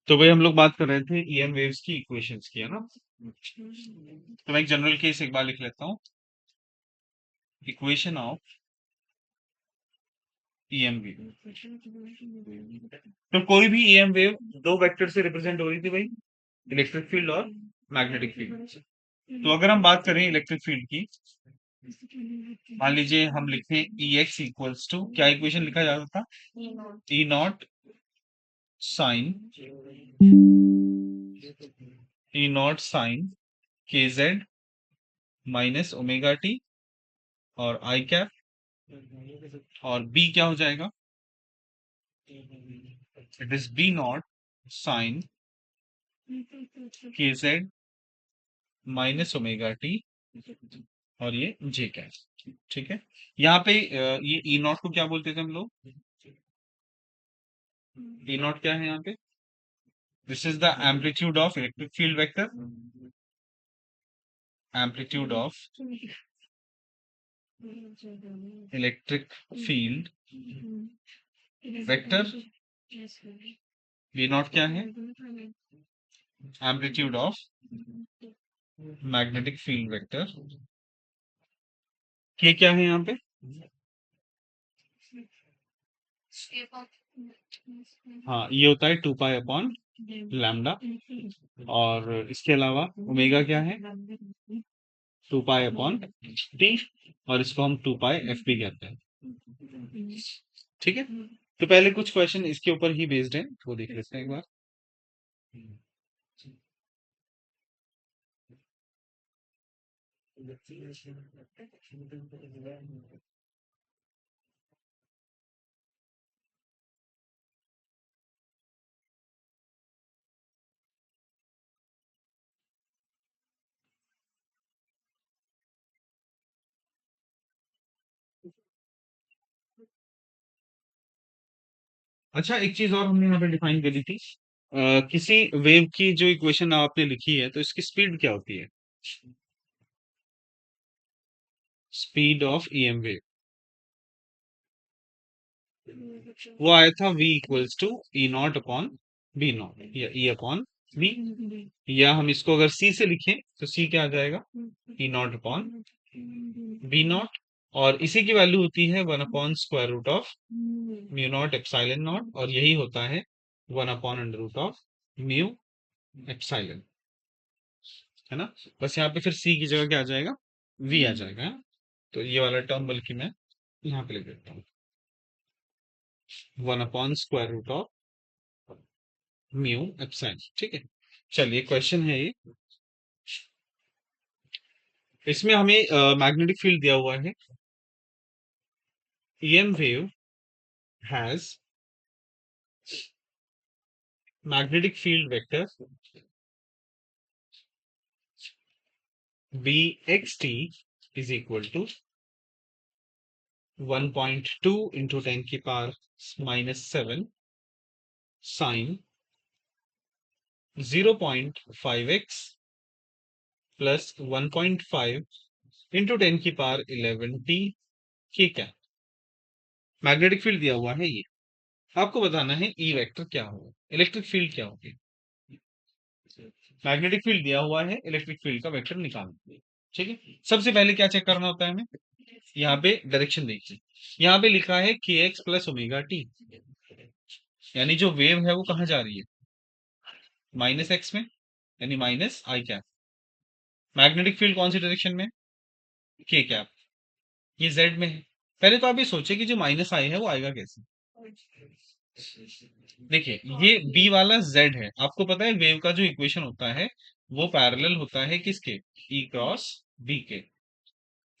तो भाई हम लोग बात कर रहे थे ईएम वेव्स की इक्वेशंस की, है ना? तो मैं एक जनरल केस एक बार लिख लेता हूँ। Equation of EM wave. तो कोई भी ईएम वेव दो वेक्टर से रिप्रेजेंट हो रही थी भाई, इलेक्ट्रिक फील्ड और मैग्नेटिक फील्ड। तो अगर हम बात करें इलेक्ट्रिक फील्ड की, मान लीजिए हम लिखें ई एक्स इक्वल्स टू, क्या इक्वेशन लिखा जाता था? E naught sine, E naught sine k Z minus omega T और आई कैप, और बी क्या हो जाएगा? It is B naught sine k Z minus omega T और ये जे कैप। ठीक है। यहाँ पे ये ई नॉट को क्या बोलते थे हम लोग? ई नॉट क्या है यहाँ पे? This is the amplitude of electric field vector, amplitude of electric field vector. V naught क्या है? Amplitude of magnetic field vector. K क्या है यहाँ पे? हाँ, ये होता है 2 पाई अपॉन लैम्डा। और इसके अलावा ओमेगा क्या है? 2 पाई अपॉन टी, और इसको हम 2 पाई एफ भी कहते हैं। ठीक है। तो पहले कुछ क्वेश्चन इसके ऊपर ही बेस्ड है, वो देख लेते हैं एक बार। अच्छा, एक चीज और हमने यहाँ पे डिफाइन करी थी। किसी वेव की जो इक्वेशन आपने लिखी है, तो इसकी स्पीड क्या होती है? स्पीड ऑफ ईएम वेव वो आया था v equals to E naught upon B naught, या ई अपॉन बी। या हम इसको अगर c से लिखें तो c क्या आ जाएगा? ई नॉट अपॉन बी नॉट। और इसी की वैल्यू होती है 1/√ऑफ म्यू नॉट एप्सिलॉन नॉट, और यही होता है 1/√ऑफ म्यू एप्सिलॉन, है ना? बस यहाँ पे फिर c की जगह क्या आ जाएगा? v आ जाएगा, है? तो ये वाला टर्म बल्कि मैं यहाँ पे लिख देता हूँ, 1/√ऑफ म्यू एप्सिलॉन। ठीक है। चलिए, क्वेश्चन है ये। इसमें हमें मैग्नेटिक फील्ड दिया हुआ है। EM wave has magnetic field vector bxt is equal to 1.2 into 10 की power -7 sin 0.5x plus 1.5 into 10 की पावर 11t। ठीक है। मैग्नेटिक फील्ड दिया हुआ है ये, आपको बताना है ई वेक्टर क्या होगा, इलेक्ट्रिक फील्ड क्या होगी। मैग्नेटिक फील्ड दिया हुआ है, इलेक्ट्रिक फील्ड का वेक्टर निकालना है। ठीक है। सबसे पहले क्या चेक करना होता है हमें? यहाँ पे डायरेक्शन देखिए, यहाँ पे लिखा है के एक्स प्लस ओमेगा टी, यानी जो वेव है वो कहाँ जा रही है? माइनस एक्स में, यानी माइनस आई कैप। मैग्नेटिक फील्ड कौन सी डायरेक्शन में? के कैप। ये जेड में है। पहले तो आप ये सोचे कि जो माइनस आई है वो आएगा कैसे। देखिए, ये बी वाला जेड है। आपको पता है वेव का जो इक्वेशन होता है वो पैरेलल होता है किसके? ई क्रॉस बी के।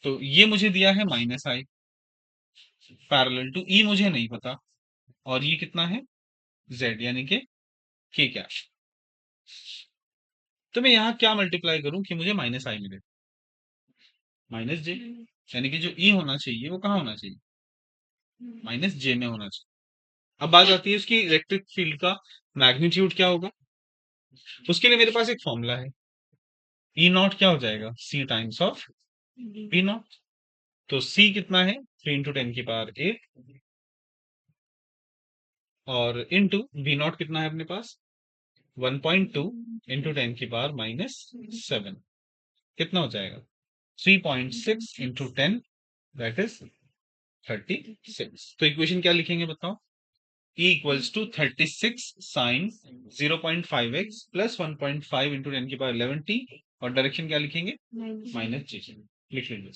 तो ये मुझे दिया है माइनस आई, पैरेलल टू ई मुझे नहीं पता, और ये कितना है? जेड, यानी कि के कैप। तो मैं यहाँ क्या मल्टीप्लाई करूं कि मुझे माइनस आई मिले? माइनस जे, यानी कि जो ई होना चाहिए वो कहाँ होना चाहिए? माइनस जे में होना चाहिए। अब बात आती है उसकी इलेक्ट्रिक फील्ड का मैग्नीट्यूड क्या होगा। उसके लिए मेरे पास एक फॉर्मूला है, ई नॉट क्या हो जाएगा? सी टाइम्स ऑफ पी नॉट। तो सी कितना है? 3 × 10⁸, और इनटू वी नॉट कितना है अपने पास? 1.2 इंटू 10⁻⁻7 कितना हो जाएगा? 3.6 इंटू 10 दैट इज 36। तो इक्वेशन क्या लिखेंगे बताओ? E equals to 36 sine 0.5x plus 1.5 into 10⁻11t और डायरेक्शन क्या लिखेंगे? -g। लिख लीजिए।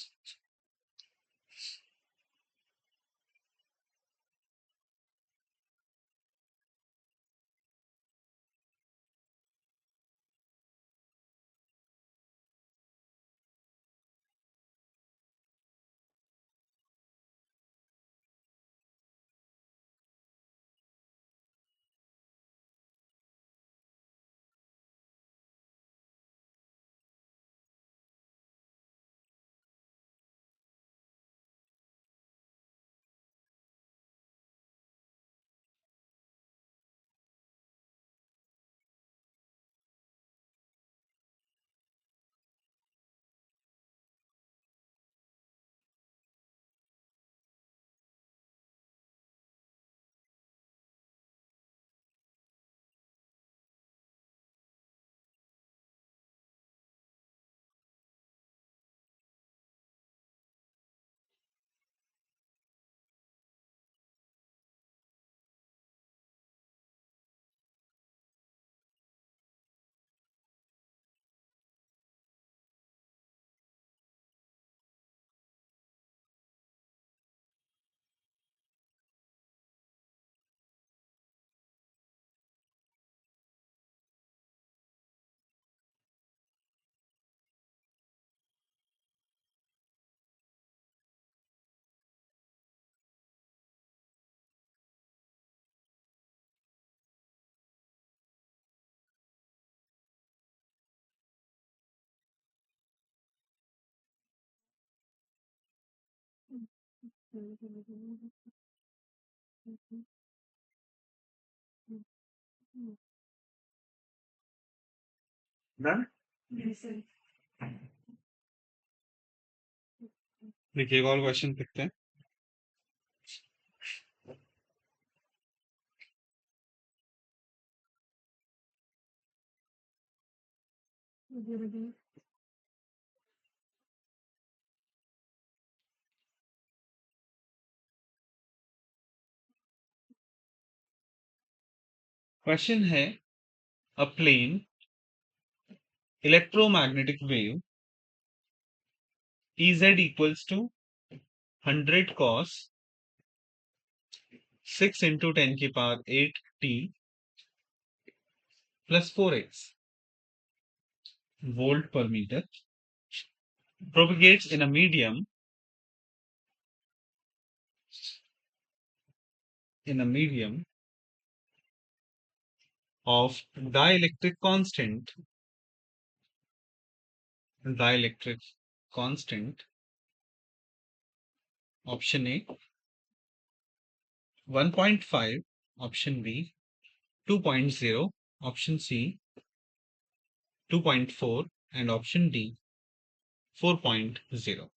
डन। देखिए एक और क्वेश्चन देखते हैं। क्वेश्चन है a plane electromagnetic wave Ez equals to 100 cos 6 into 10 की power 8 t plus 4x volt per meter propagates in a medium of dielectric constant option A 1.5 option B 2.0 option C 2.4 and option D 4.0।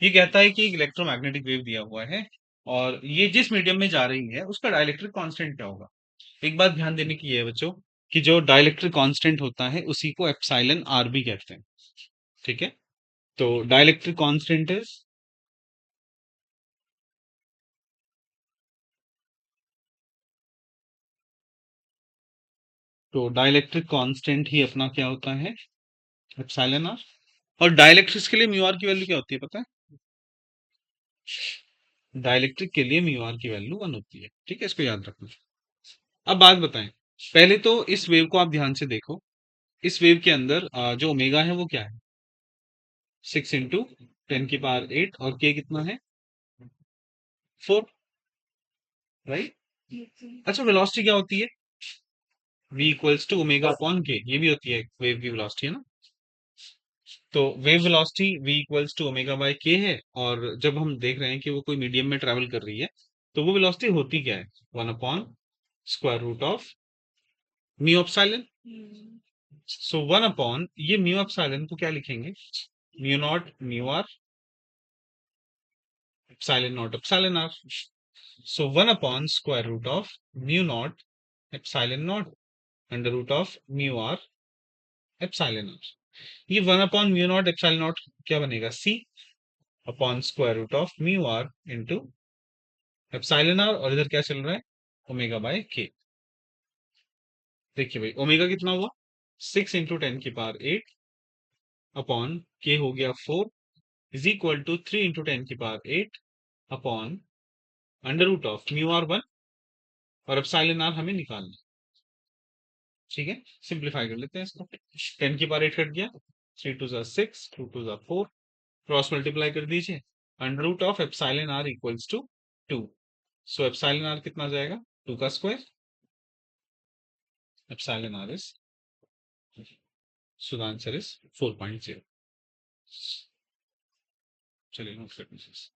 ये कहता है कि एक electromagnetic wave दिया हुआ है और ये जिस मीडियम में जा रही है उसका डाइलेक्ट्रिक कांस्टेंट क्या होगा। एक बात ध्यान देने की है बच्चों कि जो डाइलेक्ट्रिक कांस्टेंट होता है उसी को एप्सिलॉन आर भी कहते हैं। ठीक है, तो डाइलेक्ट्रिक कांस्टेंट इज तो डाइलेक्ट्रिक कांस्टेंट ही अपना क्या होता है? Epsilon R. और डाइलेक्ट्रिक्स के लिए म्यू आर की वैल्यू क्या होती है पता है? डाइलेक्ट्रिक के लिए म्यू आर की वैल्यू 1 होती है। ठीक है, इसको याद रखना। अब बात बताएं, पहले तो इस वेव को आप ध्यान से देखो। इस वेव के अंदर जो ओमेगा है वो क्या है? 6 इंटू 10⁸ और के कितना है? 4, राइट। अच्छा, वेलोसिटी क्या होती है? v equals to omega upon K, ये भी होती है वेव की वेलोसिटी, है ना। तो wave velocity v equals to omega by K है। और जब हम देख रहे हैं कि वो कोई मीडियम में ट्रेवल कर रही है तो वो वेलोसिटी होती क्या है? 1/√ऑफ म्यू एप्सिलॉन। सो 1 ये म्यू एप्सिलॉन को क्या लिखेंगे? Mu naught mu R epsilon naught epsilon R. So 1/√ऑफ mu naught epsilon naught under root of mu R epsilon R. ये 1/μ0 एप्सिलॉन नॉट क्या बनेगा, C upon square root of mu R into epsilon R, और इधर क्या चल रहा है, ओमेगा बाय के। देखिए भाई ओमेगा कितना हुआ, 6 × 10⁸ अपॉन के हो गया 4 is equal to 3 × 10⁸ upon under root of mu R 1 और एप्सिलॉन आर हमें निकालना है। ठीक है, सिंप्लीफाई कर लेते हैं इसको। 10⁸ कट गया, 3 × 2 = 6, 2 × 2 = 4, क्रॉस मल्टीप्लाई कर दीजिए, under root of epsilon R equals to 2। So epsilon R कितना जाएगा, 2 का square, epsilon R is, so the answer is 4.0। चलिए नोट कर दीजिए।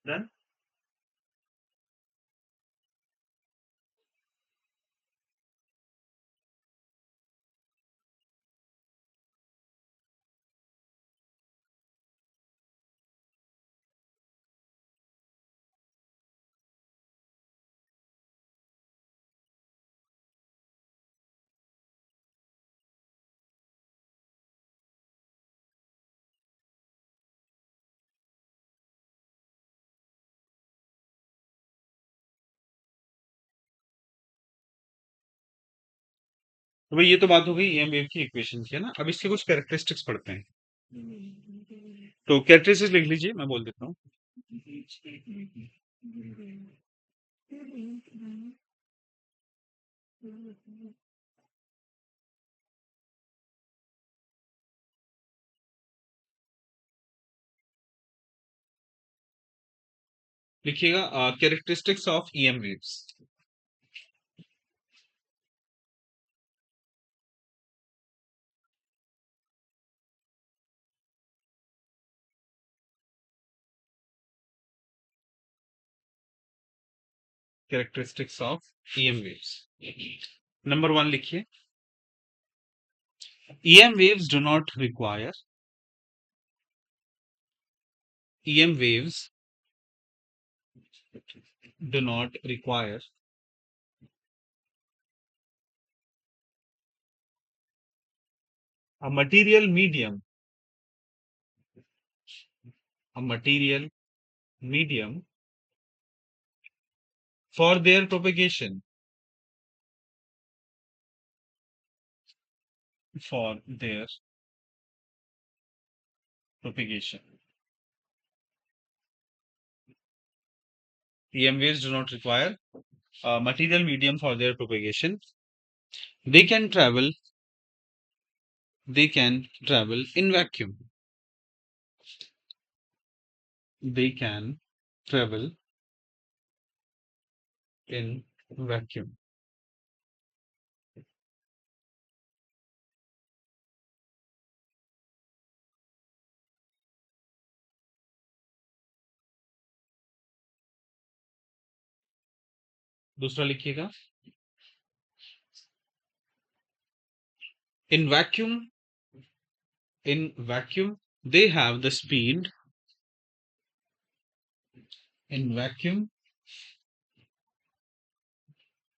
डन। तो भाई ये तो बात हो गई ईएम वेव की इक्वेशन की, है ना। अब इसके कुछ कैरेक्टरिस्टिक्स पढ़ते हैं। तो कैरेक्टरिस्टिक्स लिख लीजिए, मैं बोल देता हूँ। लिखिएगा characteristics of EM waves. Characteristics of EM waves. Number 1 लिखिए, EM waves do not require EM waves do not require a material medium, a material medium for their propagation, for their propagation. EM waves do not require a material medium for their propagation. They can travel they can travel in vacuum. They can travel in vacuum. दूसरा लिखिएगा, in vacuum, in vacuum, they have the speed. In vacuum,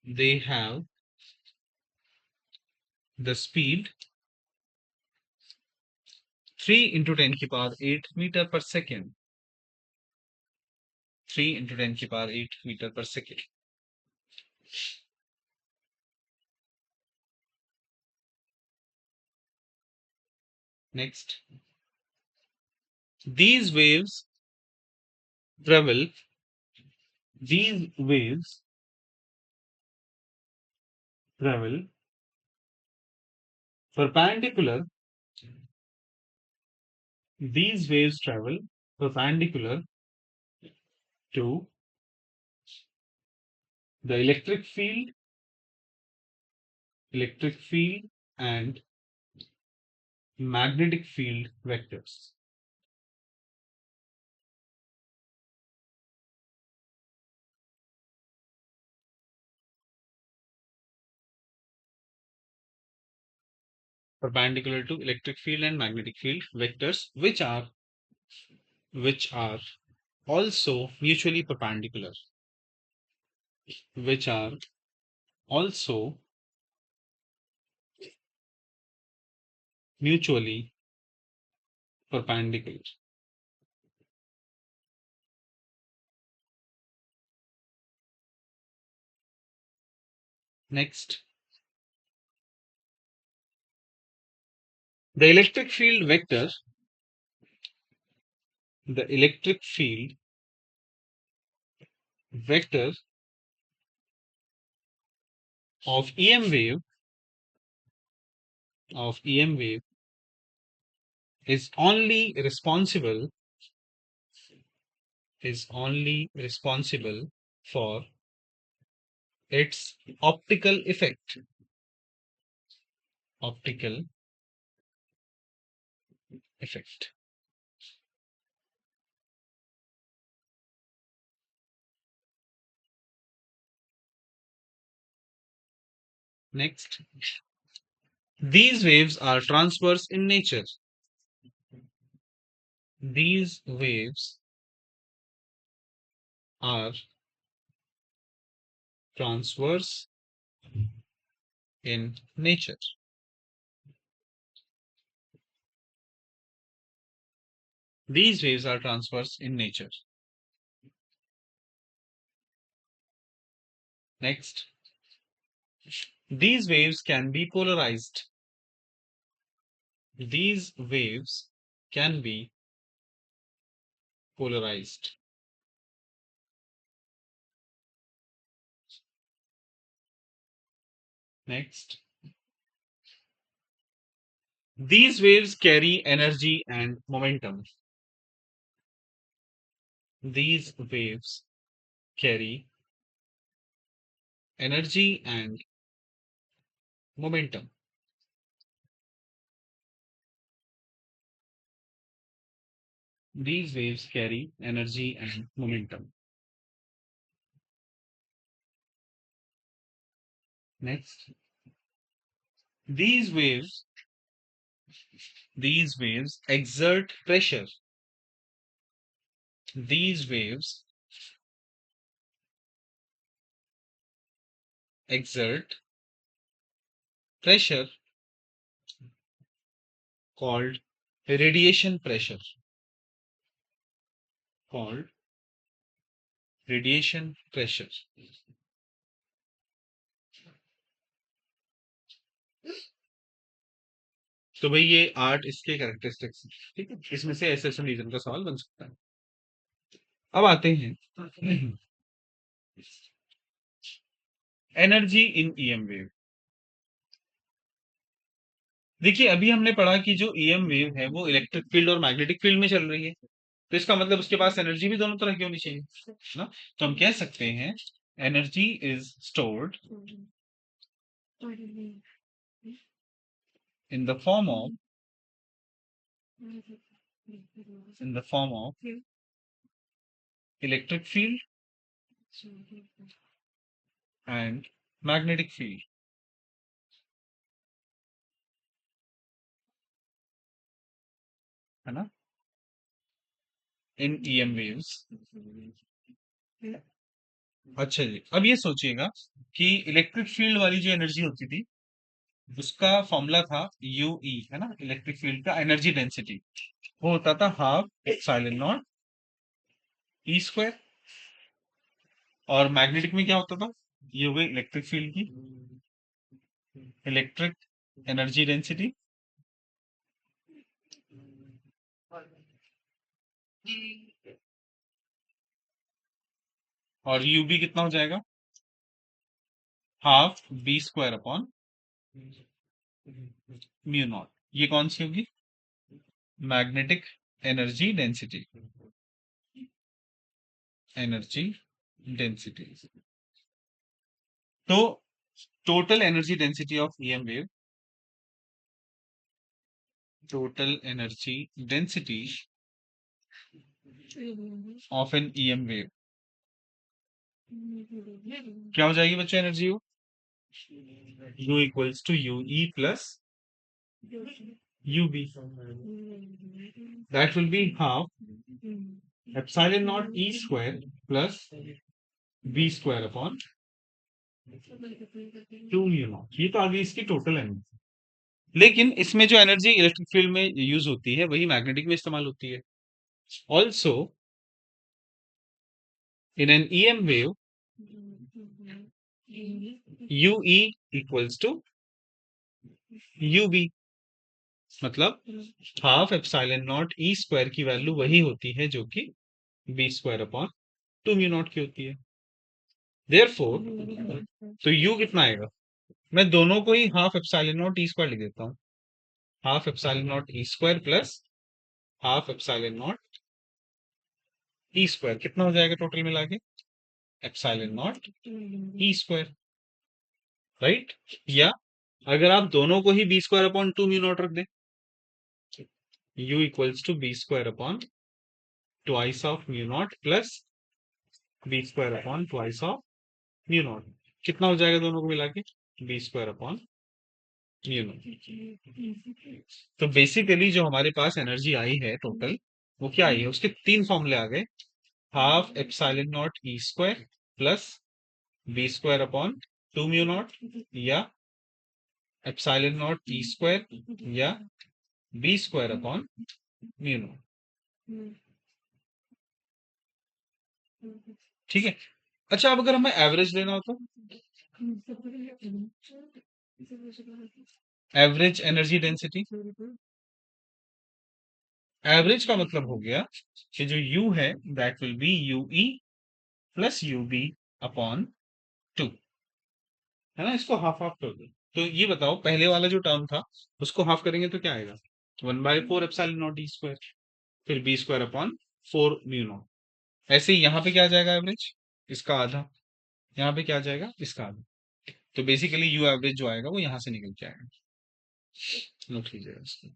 they have the speed 3 into 10 की power 8 meter per second. 3 into 10 की power 8 meter per second. Next, these waves travel. These waves travel perpendicular. These waves travel perpendicular to the electric field and magnetic field vectors. Perpendicular to electric field and magnetic field vectors, which are also mutually perpendicular, which are also mutually perpendicular. Next, the electric field vector, the electric field vector of EM wave is only responsible for its optical effect. Optical effect. Next, these waves are transverse in nature. These waves are transverse in nature. These waves are transverse in nature. Next, these waves can be polarized. These waves can be polarized. Next, these waves carry energy and momentum. These waves carry energy and momentum. These waves carry energy and momentum. Next, these waves exert pressure. These waves exert pressure called radiation pressure. Called radiation pressure. तो भाई ये 8 इसके characteristics, ठीक है, इसमें से ऐसे ऐसे रीजन का सवाल बन सकता है। अब आते हैं एनर्जी इन ईएम वेव। देखिए अभी हमने पढ़ा कि जो ईएम वेव है वो इलेक्ट्रिक फील्ड और मैग्नेटिक फील्ड में चल रही है, तो इसका मतलब उसके पास एनर्जी भी दोनों तरह की होनी चाहिए, है ना? तो हम कह सकते हैं energy is stored in the form of in the form of electric field and magnetic field, है ना, इन ईएम वेव्स। अच्छा जी, अब ये सोचिएगा कि इलेक्ट्रिक फील्ड वाली जो एनर्जी होती थी उसका फॉर्मूला था यूई, है ना, इलेक्ट्रिक फील्ड का एनर्जी डेंसिटी, वो होता था half epsilon naught E square. और मैग्नेटिक में क्या होता था, ये हो गई इलेक्ट्रिक फील्ड की इलेक्ट्रिक एनर्जी डेंसिटी, और यूबी कितना हो जाएगा, half B square upon mu naught. ये कौन सी होगी, magnetic energy density, energy density. तो total energy density of EM wave, total energy density of an EM wave क्या हो जाएगी बच्चों, एनर्जी हो U equals to U E plus UB, that will be half epsilon naught E square plus B square upon 2 mu naught. ये तो आ गई इसकी total energy, लेकिन इसमें जो एनर्जी इलेक्ट्रिक फील्ड में यूज होती है वही मैग्नेटिक में इस्तेमाल होती है। Also in an EM wave U E equals to U B, मतलब half epsilon naught E square की वैल्यू वही होती है जो कि B square upon 2 mu naught की होती है। देयरफॉर तो यू कितना आएगा, मैं दोनों को ही half epsilon naught E square लिख देता हूँ, half epsilon naught E square plus half epsilon naught E square, कितना हो जाएगा टोटल मिला के, epsilon naught E square, right? या अगर आप दोनों को ही B square upon 2 mu naught रख दें, u equals to B square upon twice of mu naught plus B square upon twice of mu naught, कितना हो जाएगा दोनों को मिला के, B square upon mu naught. तो बेसिकली जो हमारे पास एनर्जी आई है टोटल, वो क्या आई है, उसके तीन फॉर्मूले आ गए, half epsilon naught E square plus B square upon 2 mu naught, या एप्सिलॉन नॉट ई स्क्वायर या B square upon mu naught. ठीक है। अच्छा, अब अगर हमें एवरेज लेना हो तो एवरेज एनर्जी डेंसिटी, एवरेज का मतलब हो गया कि जो U है that will be U E plus U B upon 2, है ना, इसको हाफ हाफ कर दो। तो ये बताओ पहले वाला जो टर्म था उसको हाफ करेंगे तो क्या आएगा, 1/4 एप्सिलॉन नॉट ई स्क्वायर, फिर B square upon 4 mu naught. ऐसे ही यहाँ पे क्या आ जाएगा एवरेज, इसका आधा, यहाँ पे क्या आ जाएगा, इसका आधा। तो बेसिकली यू एवरेज जो आएगा वो यहाँ से निकल के आएगा, नोट कीजिएगा इसको।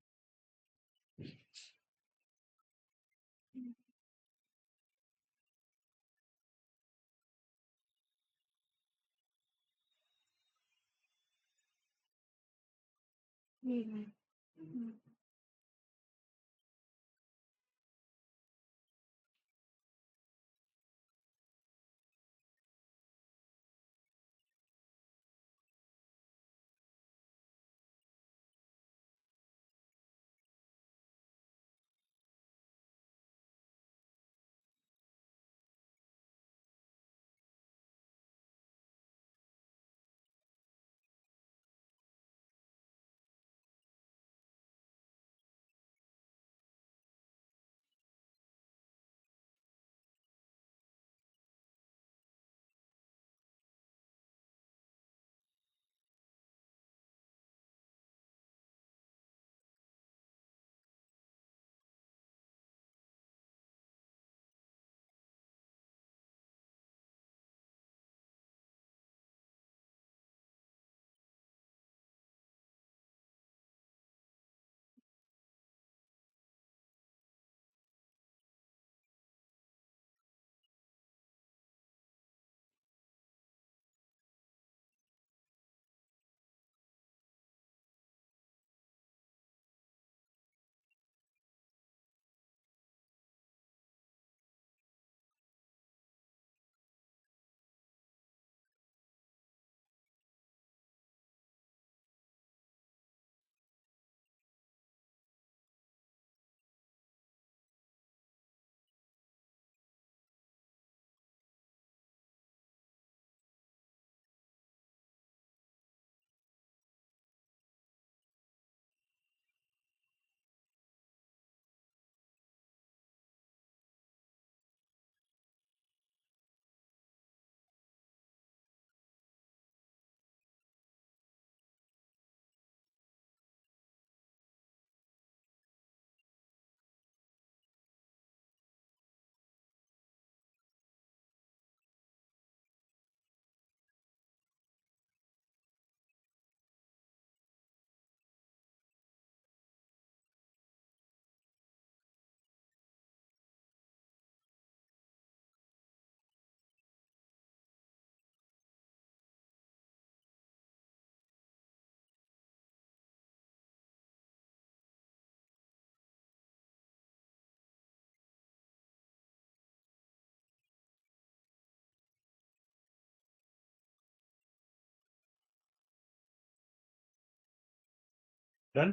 डन।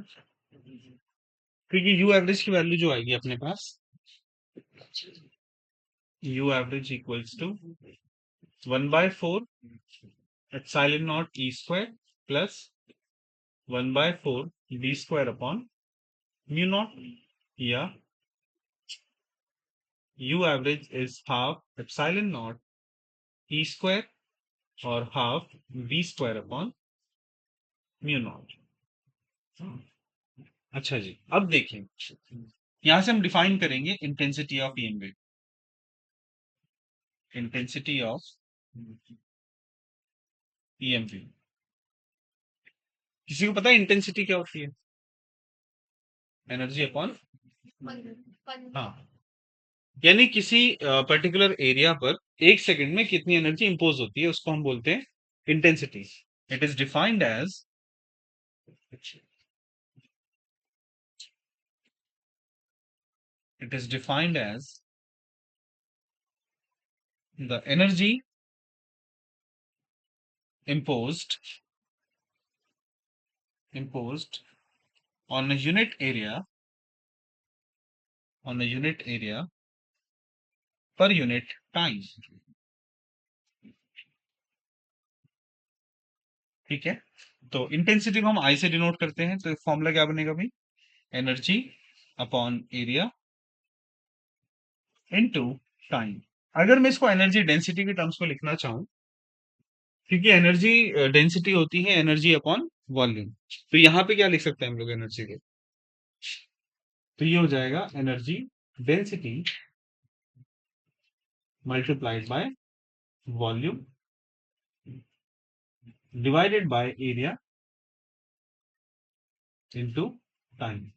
क्योंकि यू एवरेज की वैल्यू जो आएगी अपने पास, U average equals to 1/4 epsilon naught E square plus 1/4 B square upon mu naught, या U average is half epsilon naught E square और half B square upon mu naught. अच्छा जी, अब देखें, यहां से हम डिफाइन करेंगे intensity of EM wave. Intensity of EM wave, किसी को पता है इंटेंसिटी क्या होती है? एनर्जी अपॉन, हाँ, यानी किसी पर्टिकुलर एरिया पर एक सेकंड में कितनी एनर्जी इंपोज होती है उसको हम बोलते हैं intensity. It is defined as, it is defined as the energy imposed on a unit area, per unit time। ठीक है, तो इंटेंसिटी को हम आई से डिनोट करते हैं, तो फॉर्मूला क्या बनेगा भाई? Energy upon area into time. अगर मैं इसको एनर्जी डेंसिटी के टर्म्स में लिखना चाहूं, क्योंकि एनर्जी डेंसिटी होती है एनर्जी अपॉन वॉल्यूम, तो यहाँ पे क्या लिख सकते हैं हम लोग एनर्जी को? तो ये हो जाएगा energy density multiplied by volume divided by area into time.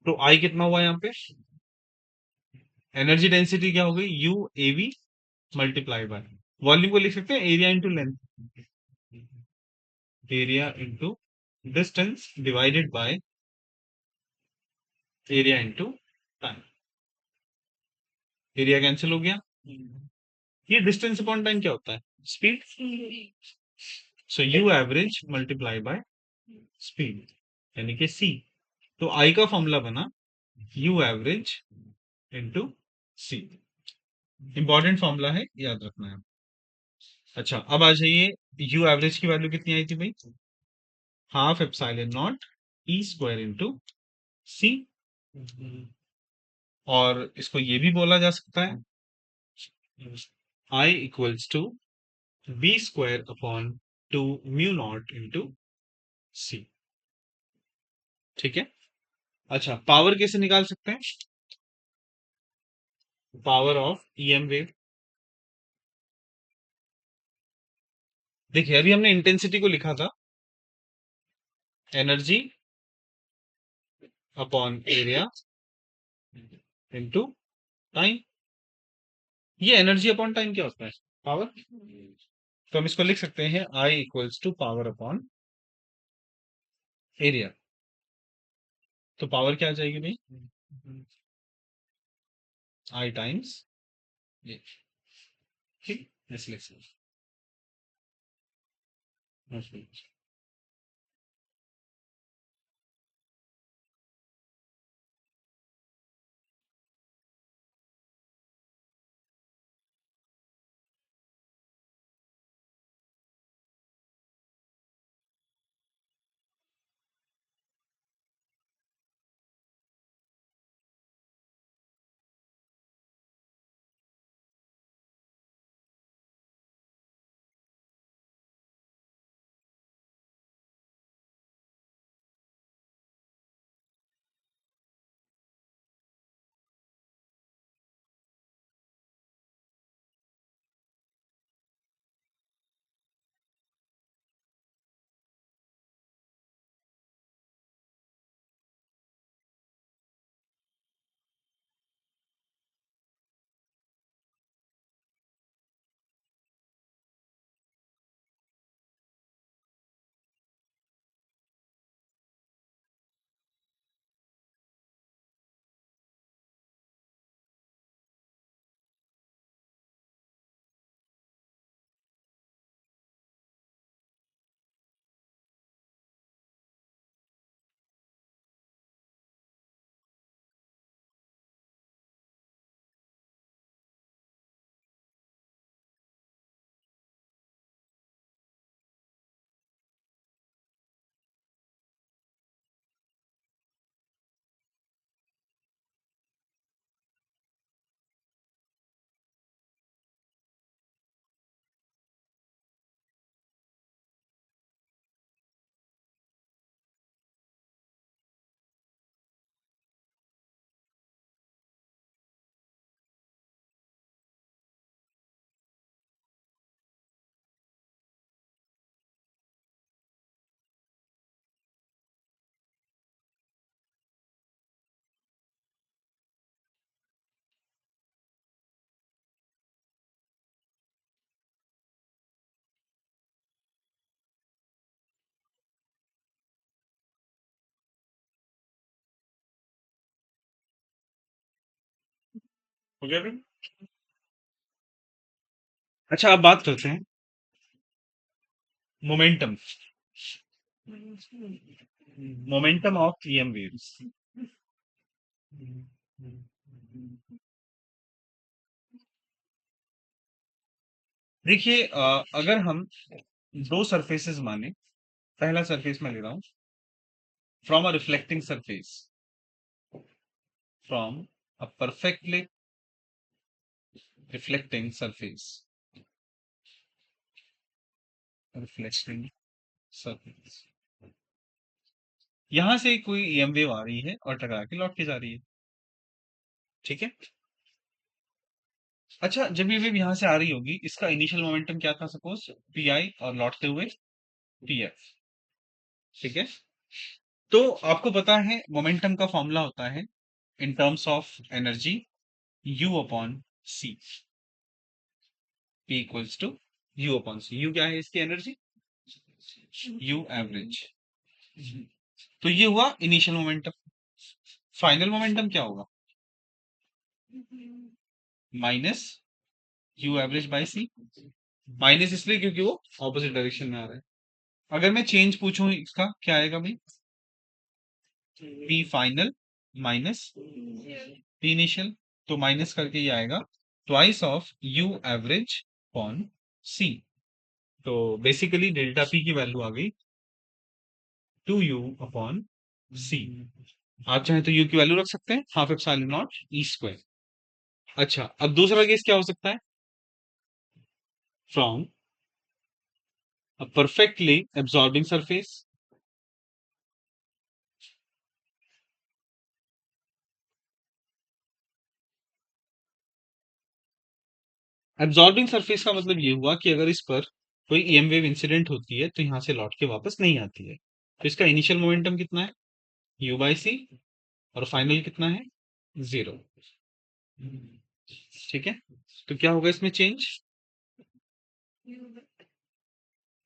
तो आई कितना हुआ यहाँ पे? एनर्जी डेंसिटी क्या हो गई? U A V multiply by volume को लिख सकते हैं area into length, area into distance divided by area into time. Area cancel हो गया, ये डिस्टेंस अपॉन टाइम क्या होता है? Speed. So you average multiply by speed, यानी कि सी। तो आई का फॉर्मूला बना you average into C. Important formula है, याद रखना है। अच्छा, अब आ जाइए, यू एवरेज की वैल्यू कितनी आई थी भाई? Half epsilon naught E square into C, और इसको ये भी बोला जा सकता है I equals to B square upon 2 mu naught into C. ठीक है। अच्छा, पावर कैसे निकाल सकते हैं? Power of EM wave. देखिए, अभी हमने इंटेंसिटी को लिखा था energy upon area into time. ये एनर्जी अपॉन टाइम क्या होता है? पावर। तो हम इसको लिख सकते हैं I equals to power upon area. तो पावर क्या आ जाएगी भाई? I times A. ठीक, ऐसे लिख सकते हैं। हो गया फिर? अच्छा, अब बात करते हैं momentum. Momentum of EM waves. देखिए, अगर हम दो सरफेसेस माने, पहला सरफेस मैं ले रहा हूं, from a reflecting surface, from a perfectly reflecting surface, reflecting surface, यहां से कोई ईएम वेव आ रही है और टकरा के लौट के जा रही है। ठीक है। अच्छा, जब ये वेव यहां से आ रही होगी, इसका इनिशियल मोमेंटम क्या था, सपोज पी आई, और लौटते हुए पी एफ। ठीक है। तो आपको पता है मोमेंटम का फॉर्मूला होता है in terms of energy, U upon C. P equals to U upon C. U क्या है इसकी एनर्जी? You average. तो ये हुआ इनिशियल मोमेंटम। फाइनल मोमेंटम क्या होगा? Minus U average by C. Minus इसलिए क्योंकि वो ऑपोजिट डायरेक्शन में आ रहा है। अगर मैं चेंज पूछूं इसका, क्या आएगा भाई? P final minus P initial. तो माइनस करके ये आएगा twice of U average upon C. तो बेसिकली डेल्टा पी की वैल्यू आ गई 2u अपॉन सी। आप चाहें तो u की वैल्यू रख सकते हैं, half epsilon naught E square. अच्छा, अब दूसरा केस क्या हो सकता है? From a perfectly absorbing surface, absorbing surface का मतलब ये हुआ कि अगर इस पर कोई ईएम वेव इंसिडेंट होती है तो यहां से लौट के वापस नहीं आती है, तो इसका इनिशियल मोमेंटम कितना है? यू बाई सी। और फाइनल कितना है? जीरो। ठीक है। तो क्या होगा इसमें change?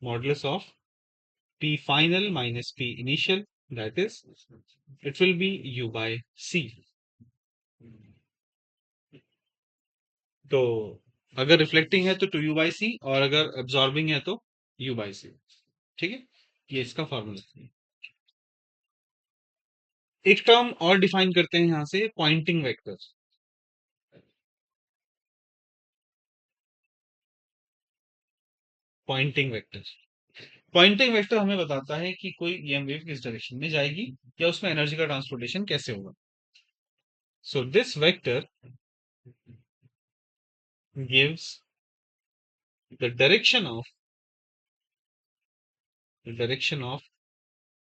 Modulus of P final minus P initial, that is, it will be U by C. तो अगर रिफ्लेक्टिंग है तो 2U by C, और अगर एब्जॉर्बिंग है तो U by C। ठीक है। ये इसका फॉर्मूला है। एक टर्म और डिफाइन करते हैं यहां से, Poynting vector. Poynting vector. Poynting vector हमें बताता है कि कोई ईएम वेव किस डायरेक्शन में जाएगी या उसमें एनर्जी का ट्रांसपोर्टेशन कैसे होगा। So this vector gives the direction of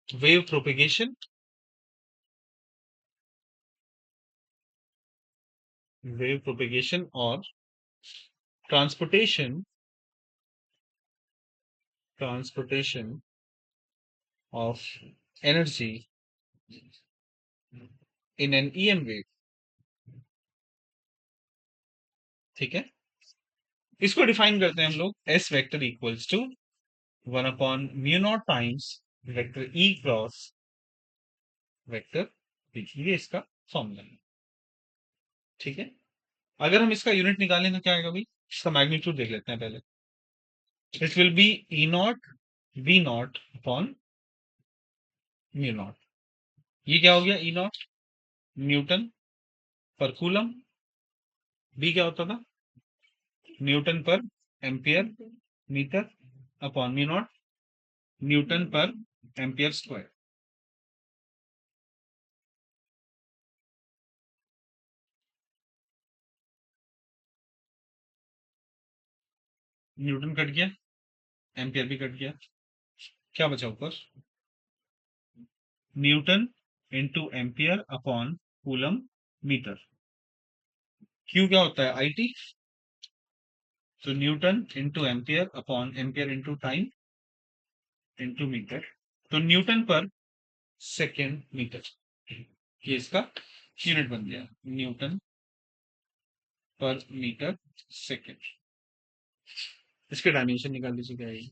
wave propagation, और transportation transportation of energy in an EM wave. ठीक है। इसको डिफाइन करते हैं हम लोग, एस वेक्टर इक्वल्स टू 1/म्यू naught times vector E cross vector P. ये इसका फॉर्मूला है। ठीक है। अगर हम इसका यूनिट निकालें तो क्या आएगा भाई? इसका मैग्नीट्यूड देख लेते हैं पहले। It will be E naught B naught upon mu naught. ये क्या हो गया? E naught newton per coulomb. B क्या होता था? Newton per ampere metre upon mu naught newton per ampere square. Newton cut गया, एम्पियर भी कट गया, क्या बचा ऊपर? Newton into ampere upon coulomb metre. Q क्या होता है? आईटी। तो newton into ampere upon ampere into time into metre. तो न्यूटन पर सेकेंड मीटर, ये इसका यूनिट बन गया, न्यूटन पर मीटर सेकेंड। इसके डायमेंशन निकाल लीजिए, क्या है ये?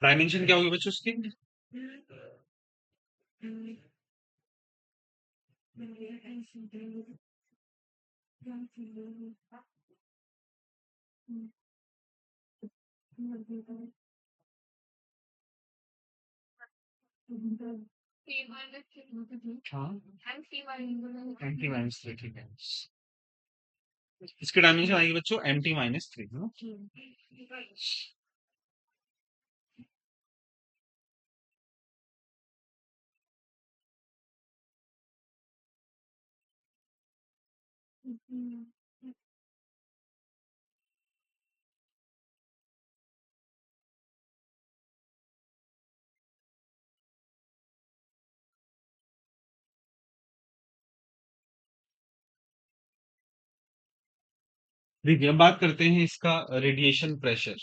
डायमेंशन क्या होगी बच्चों उसकी? हाँ, एम टी माइनस थ्री, ठीक है। इसकी डायमेंशन आएगी बच्चों MT-3, है ना? देखिए, अब बात करते हैं इसका radiation pressure.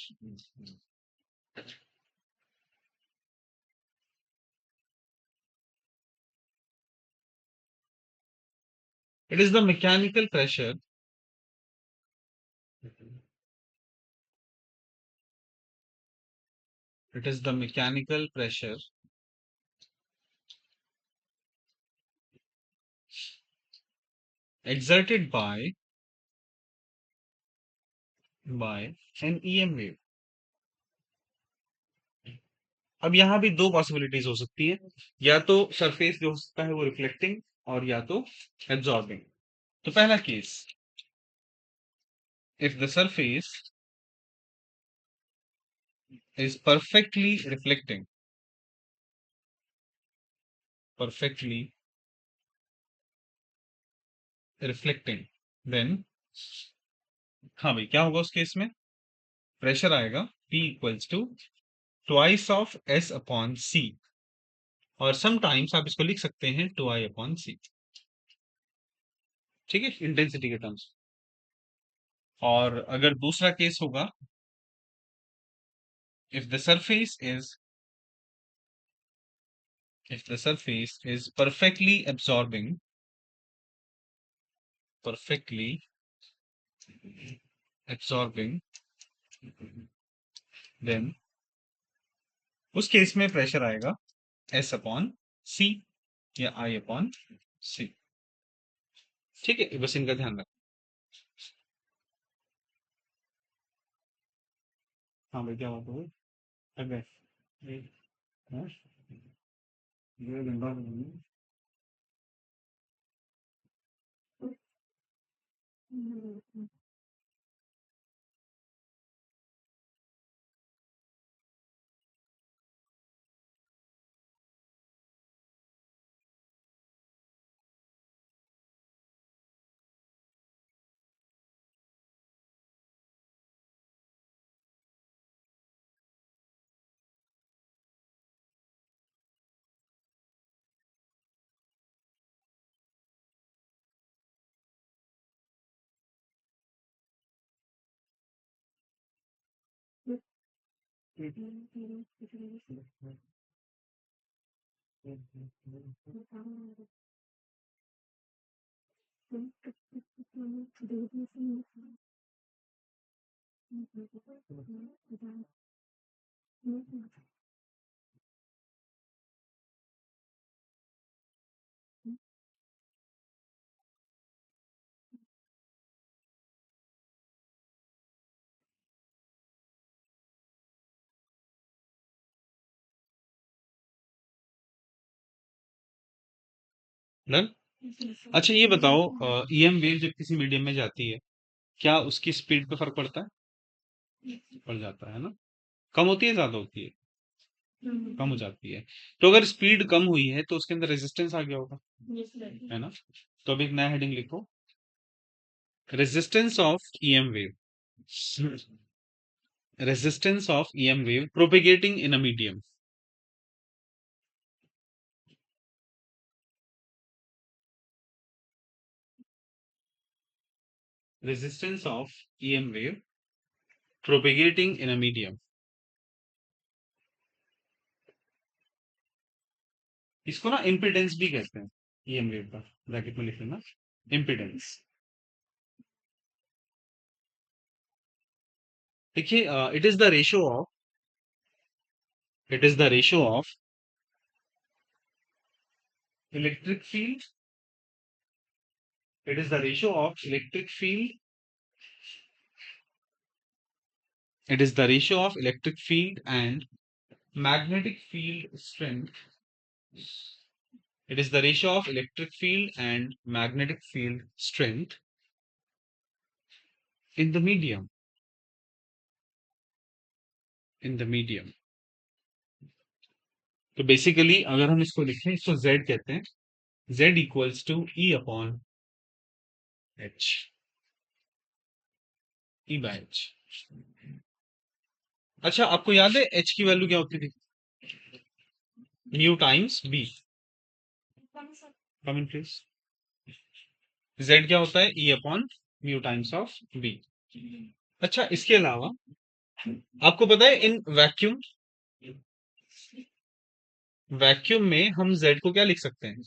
It is the mechanical pressure it is the mechanical pressure exerted by an EM wave। अब यहाँ भी दो पॉसिबिलिटीज हो सकती है, या तो सरफेस जो हो सकता है वो रिफ्लेक्टिंग, और या तो एब्जॉर्बिंग। तो पहला case, if the surface is perfectly reflecting, then हाँ भाई, क्या होगा उस केस में? प्रेशर आएगा P equals to twice of S upon C, और समटाइम्स आप इसको लिख सकते हैं 2I अपॉन C, ठीक है, इंटेंसिटी के टर्म्स। और अगर दूसरा केस होगा, if the surface is perfectly absorbing, then उस केस में प्रेशर आएगा S अपॉन C या I अपॉन C, ठीक है, बस इनका ध्यान रखना। हाँ भाई, क्या बात हो गई? लग गए? हाँ? ये गंदा नहीं है। डन। अच्छा, ये बताओ, EM वेव जब किसी मीडियम में जाती है, क्या उसकी स्पीड पे फर्क पड़ता है? पड़ जाता है ना? कम होती है, ज्यादा होती है? कम हो जाती है। तो अगर स्पीड कम हुई है तो उसके अंदर रेजिस्टेंस आ गया होगा, है ना? तो अब एक नया हेडिंग लिखो, resistance of EM wave, resistance of EM wave propagating in a medium, resistance of EM wave propagating in a medium. इसको ना इम्पिडेंस भी कहते हैं, EM वेव का, ब्रैकेट में लिख लेना, इम्पिडेंस। देखिए, it is the ratio of It is the ratio of electric field. It is the ratio of electric field. It is the ratio of electric field and magnetic field strength. It is the ratio of electric field and magnetic field strength in the medium. In the medium. तो basically अगर हम इसको लिखें, इसको Z कहते हैं. Z equals to E upon H. E by H. अच्छा, आपको याद है H की वैल्यू क्या होती थी? Mu times B. Come in please. Z क्या होता है? E upon mu times of B. अच्छा, इसके अलावा आपको पता है इन वैक्यूम, वैक्यूम में हम Z को क्या लिख सकते हैं?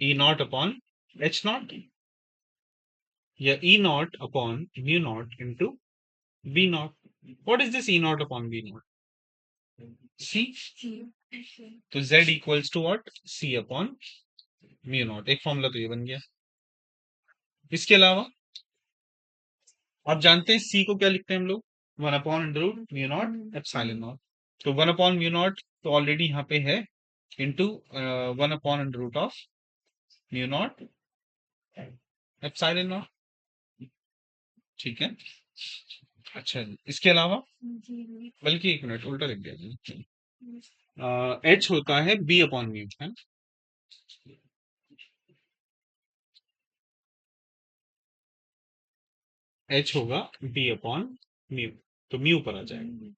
E naught upon H naught या E naught upon mu naught into B naught. What is this E naught upon B naught? C. तो Z equals to what? C upon mu naught. एक formula तो ये बन गया. इसके अलावा आप जानते हैं C को क्या लिखते हैं हम लोग? 1 upon under root mu naught epsilon naught. तो 1 अपॉन म्यू नॉट तो ऑलरेडी यहाँ पे है into 1 upon under root of mu naught epsilon naught. ठीक है. अच्छा जी, इसके अलावा बल्कि एक मिनट उल्टा लिख दिया. H होता है B अपॉन म्यू है. H होगा B अपॉन म्यू. तो म्यू पर आ जाएगा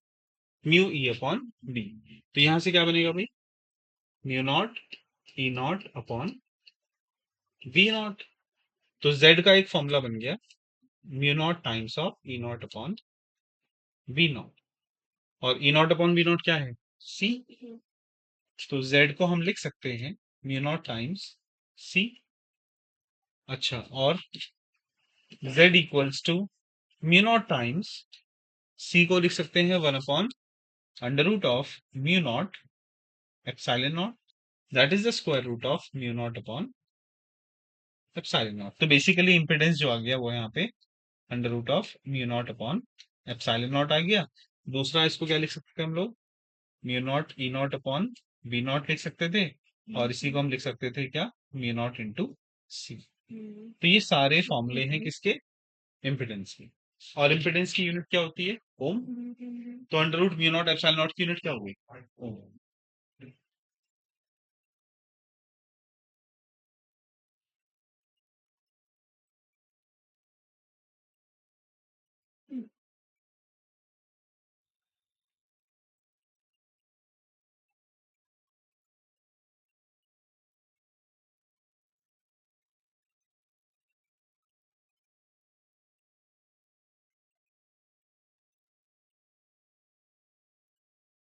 म्यू E अपॉन B. तो यहां से क्या बनेगा भाई? Mu naught E naught upon V not. तो Z का एक फॉर्मूला बन गया mu naught times of E naught upon V not. और E naught upon V not क्या है? C. तो Z को हम लिख सकते हैं म्यू नॉट टाइम्स C. अच्छा, और Z equals to mu naught times C को लिख सकते हैं 1 upon under root of mu naught epsilon naught. That is the square root of mu naught upon epsilon naught. तो बेसिकली इंपेडेंस जो आ गया वो यहाँ पे under root of mu naught upon epsilon naught आ गया. दूसरा इसको क्या लिख सकते हैं हम लोग? Mu naught E naught upon B naught लिख सकते थे. और इसी को हम लिख सकते थे क्या? Mu naught into C. तो ये सारे फॉर्मूले हैं किसके? इम्पिडेंस के. और इम्पिडेंस की यूनिट क्या होती है? ओम. तो under root mu naught epsilon naught की यूनिट क्या होगी? ओम.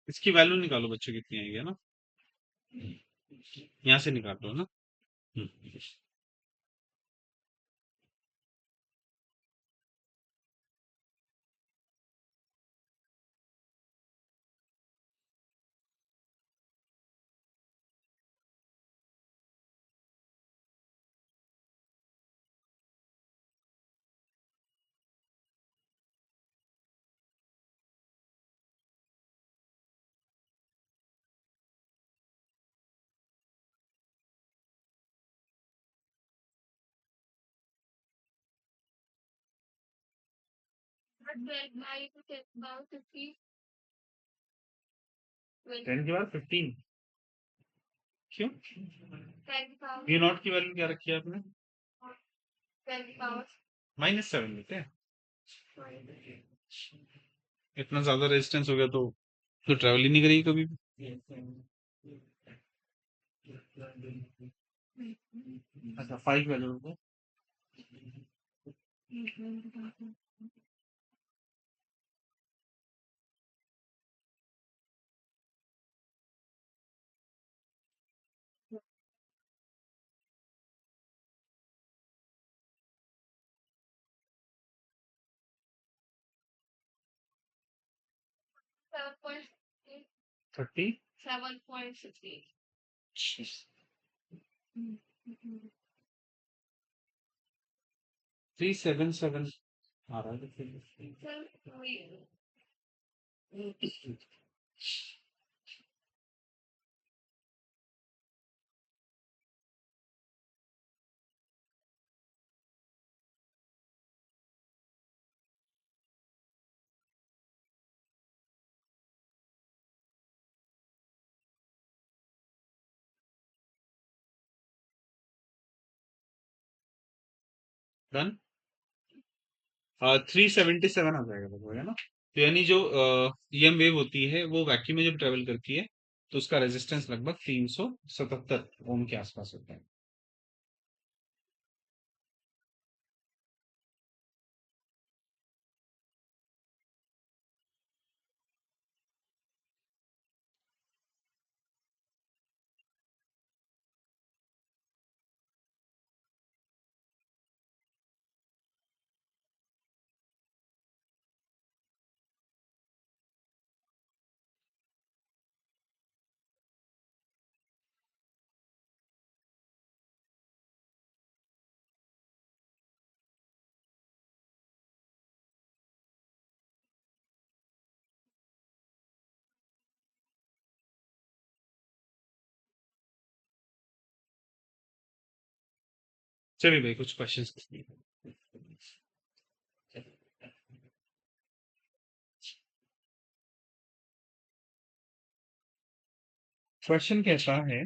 इसकी वैल्यू निकालो बच्चों, कितनी आएगी, है ना? यहाँ से निकाल लो ना. हम्म. 10 के बाद 15. क्यों? वी नॉट की वैल्यू क्या रखी है आपने? -7 लेते हैं. इतना ज्यादा रेजिस्टेंस हो गया तो ट्रेवल ही नहीं करेगी कभी भी. अच्छा, 5 वैल्यू होगा. 7.8 30 377 आ रहा है। डन। 377 आ जाएगा लगभग, है ना? तो यानी जो ईएम वेव होती है वो वैक्यूम में जब ट्रेवल करती है तो उसका रेजिस्टेंस लगभग 377 ओम के आसपास होता है। चलिए भाई कुछ क्वेश्चंस। क्वेश्चन कहता है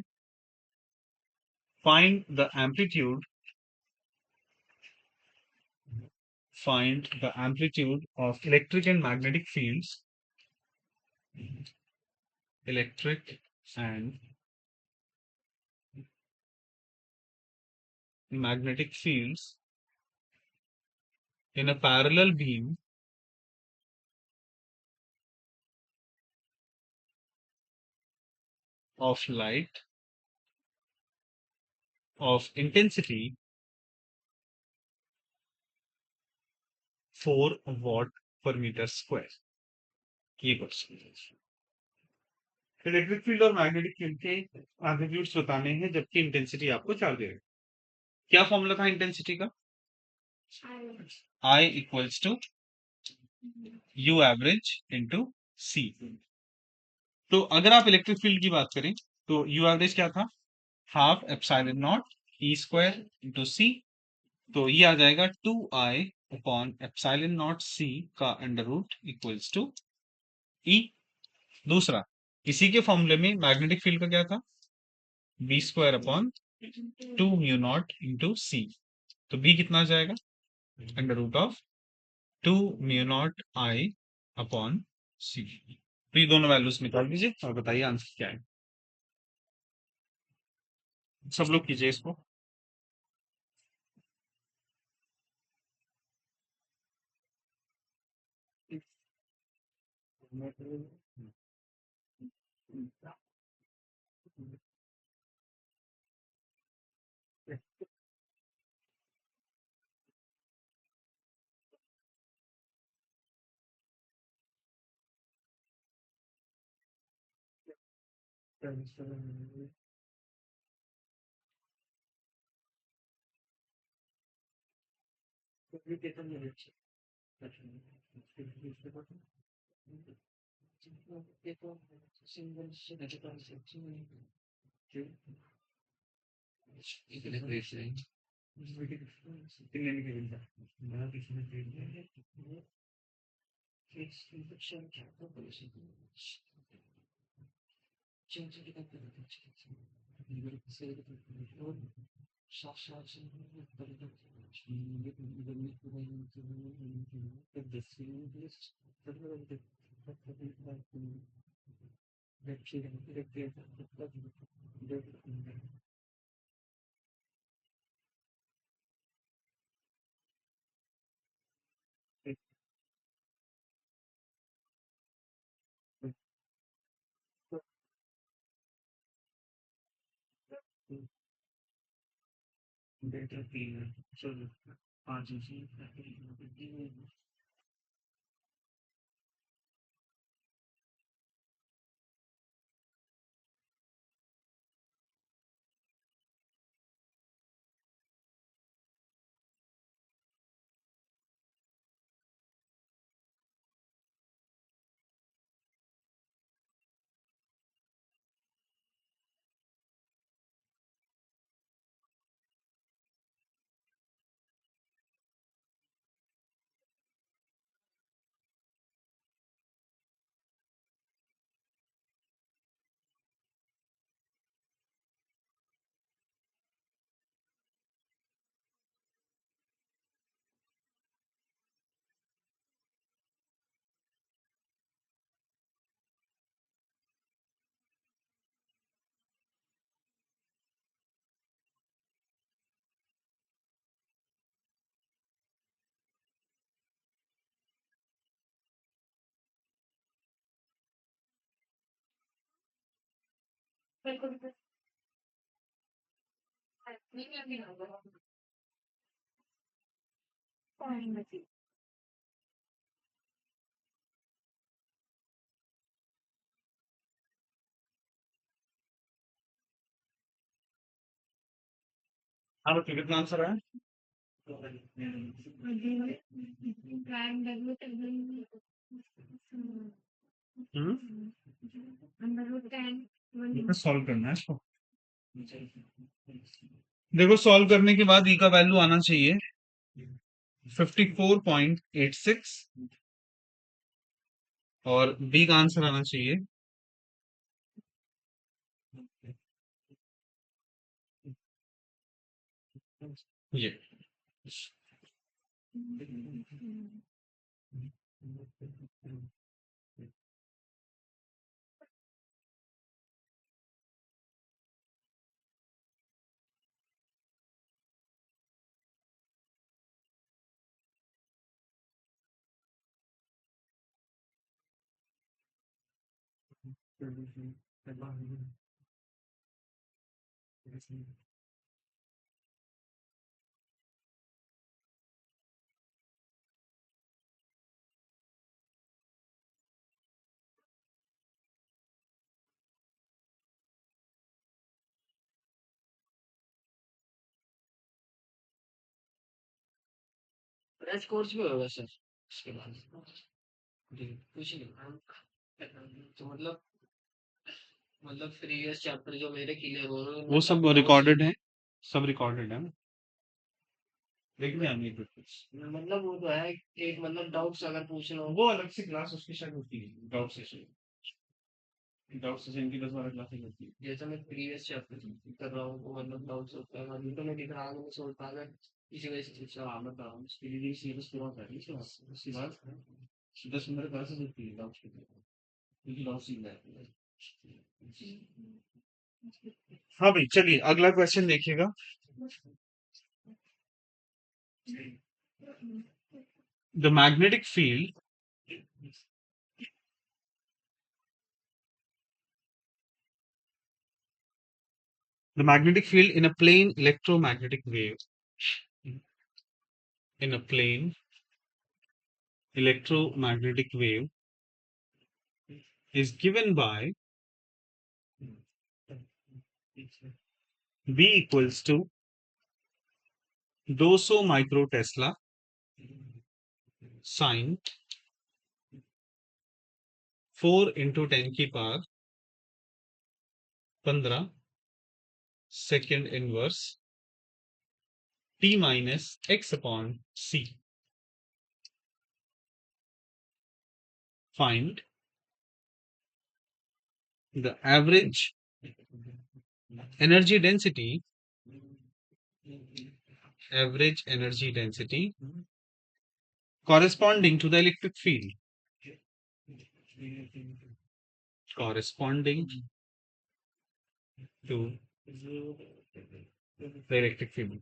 find the amplitude, find the amplitude of electric and magnetic fields, electric and magnetic fields in a parallel beam of light of intensity 4 watt per meter square। ये क्वेश्चन, इलेक्ट्रिक फील्ड और magnetic field के amplitudes बताने हैं जबकि intensity आपको 4 देगा। क्या formula था इंटेंसिटी का? I equals to U average into C. तो अगर आप इलेक्ट्रिक फील्ड की बात करें तो यू एवरेज क्या था? Half epsilon naught E square into C. तो ये आ जाएगा 2i अपॉन एप्सिलॉन नॉट सी का अंडर रूट इक्वल्स टू ई। दूसरा, इसी के फॉर्मूले में मैग्नेटिक फील्ड का क्या था? B square upon 2 mu naught into C. तो बी कितना आ जाएगा? Under root of 2 mu naught I upon C. तो ये दोनों वैल्यूज निकाल दीजिए और बताइए आंसर क्या है। सब लोग कीजिए इसको। हाँ बच्चों कितना आंसर है? सॉल्व करना है इसको। देखो सॉल्व करने के बाद ई का वैल्यू आना चाहिए 54.86 और बी का आंसर आना चाहिए ये। क्रैश कोर्स भी होगा सर उसके बाद? जी, कुछ नहीं। तो मतलब प्रीवियस चैप्टर जो मेरे क्लियर हो रहे हैं वो सब डाउट्स रिकॉर्डेड है, सब रिकॉर्डेड है। देखने आनी है कुछ। मतलब वो तो है एक मतलब डाउट्स अगर पूछना हो वो अलग से क्लास उसकी शायद होती है, डाउट सेशन। डाउट सेशन की 10-12 क्लासेस होती है। जैसा मैं प्रीवियस चैप्टर कर रहा हूँ वो मतलब डाउट्स होता है मतलब तो मैं दिख रहा हूँ मैं सोच पा रहा इसी वजह से शिक्षा आना कर रहा हूँ उसके लिए सीरियस पूरा कर रही है उसके बाद 10-15 क्लासेस होती है डाउट्स के लिए क्योंकि डाउट सीखना है। हाँ भाई चलिए अगला क्वेश्चन देखिएगा। The magnetic field the magnetic field in a plane electromagnetic wave in a plane electromagnetic wave is given by B equals to 200 micro tesla sine 4 into 10 की power 15 second inverse t minus x upon c। Find the average energy density corresponding to the electric field corresponding to the electric field।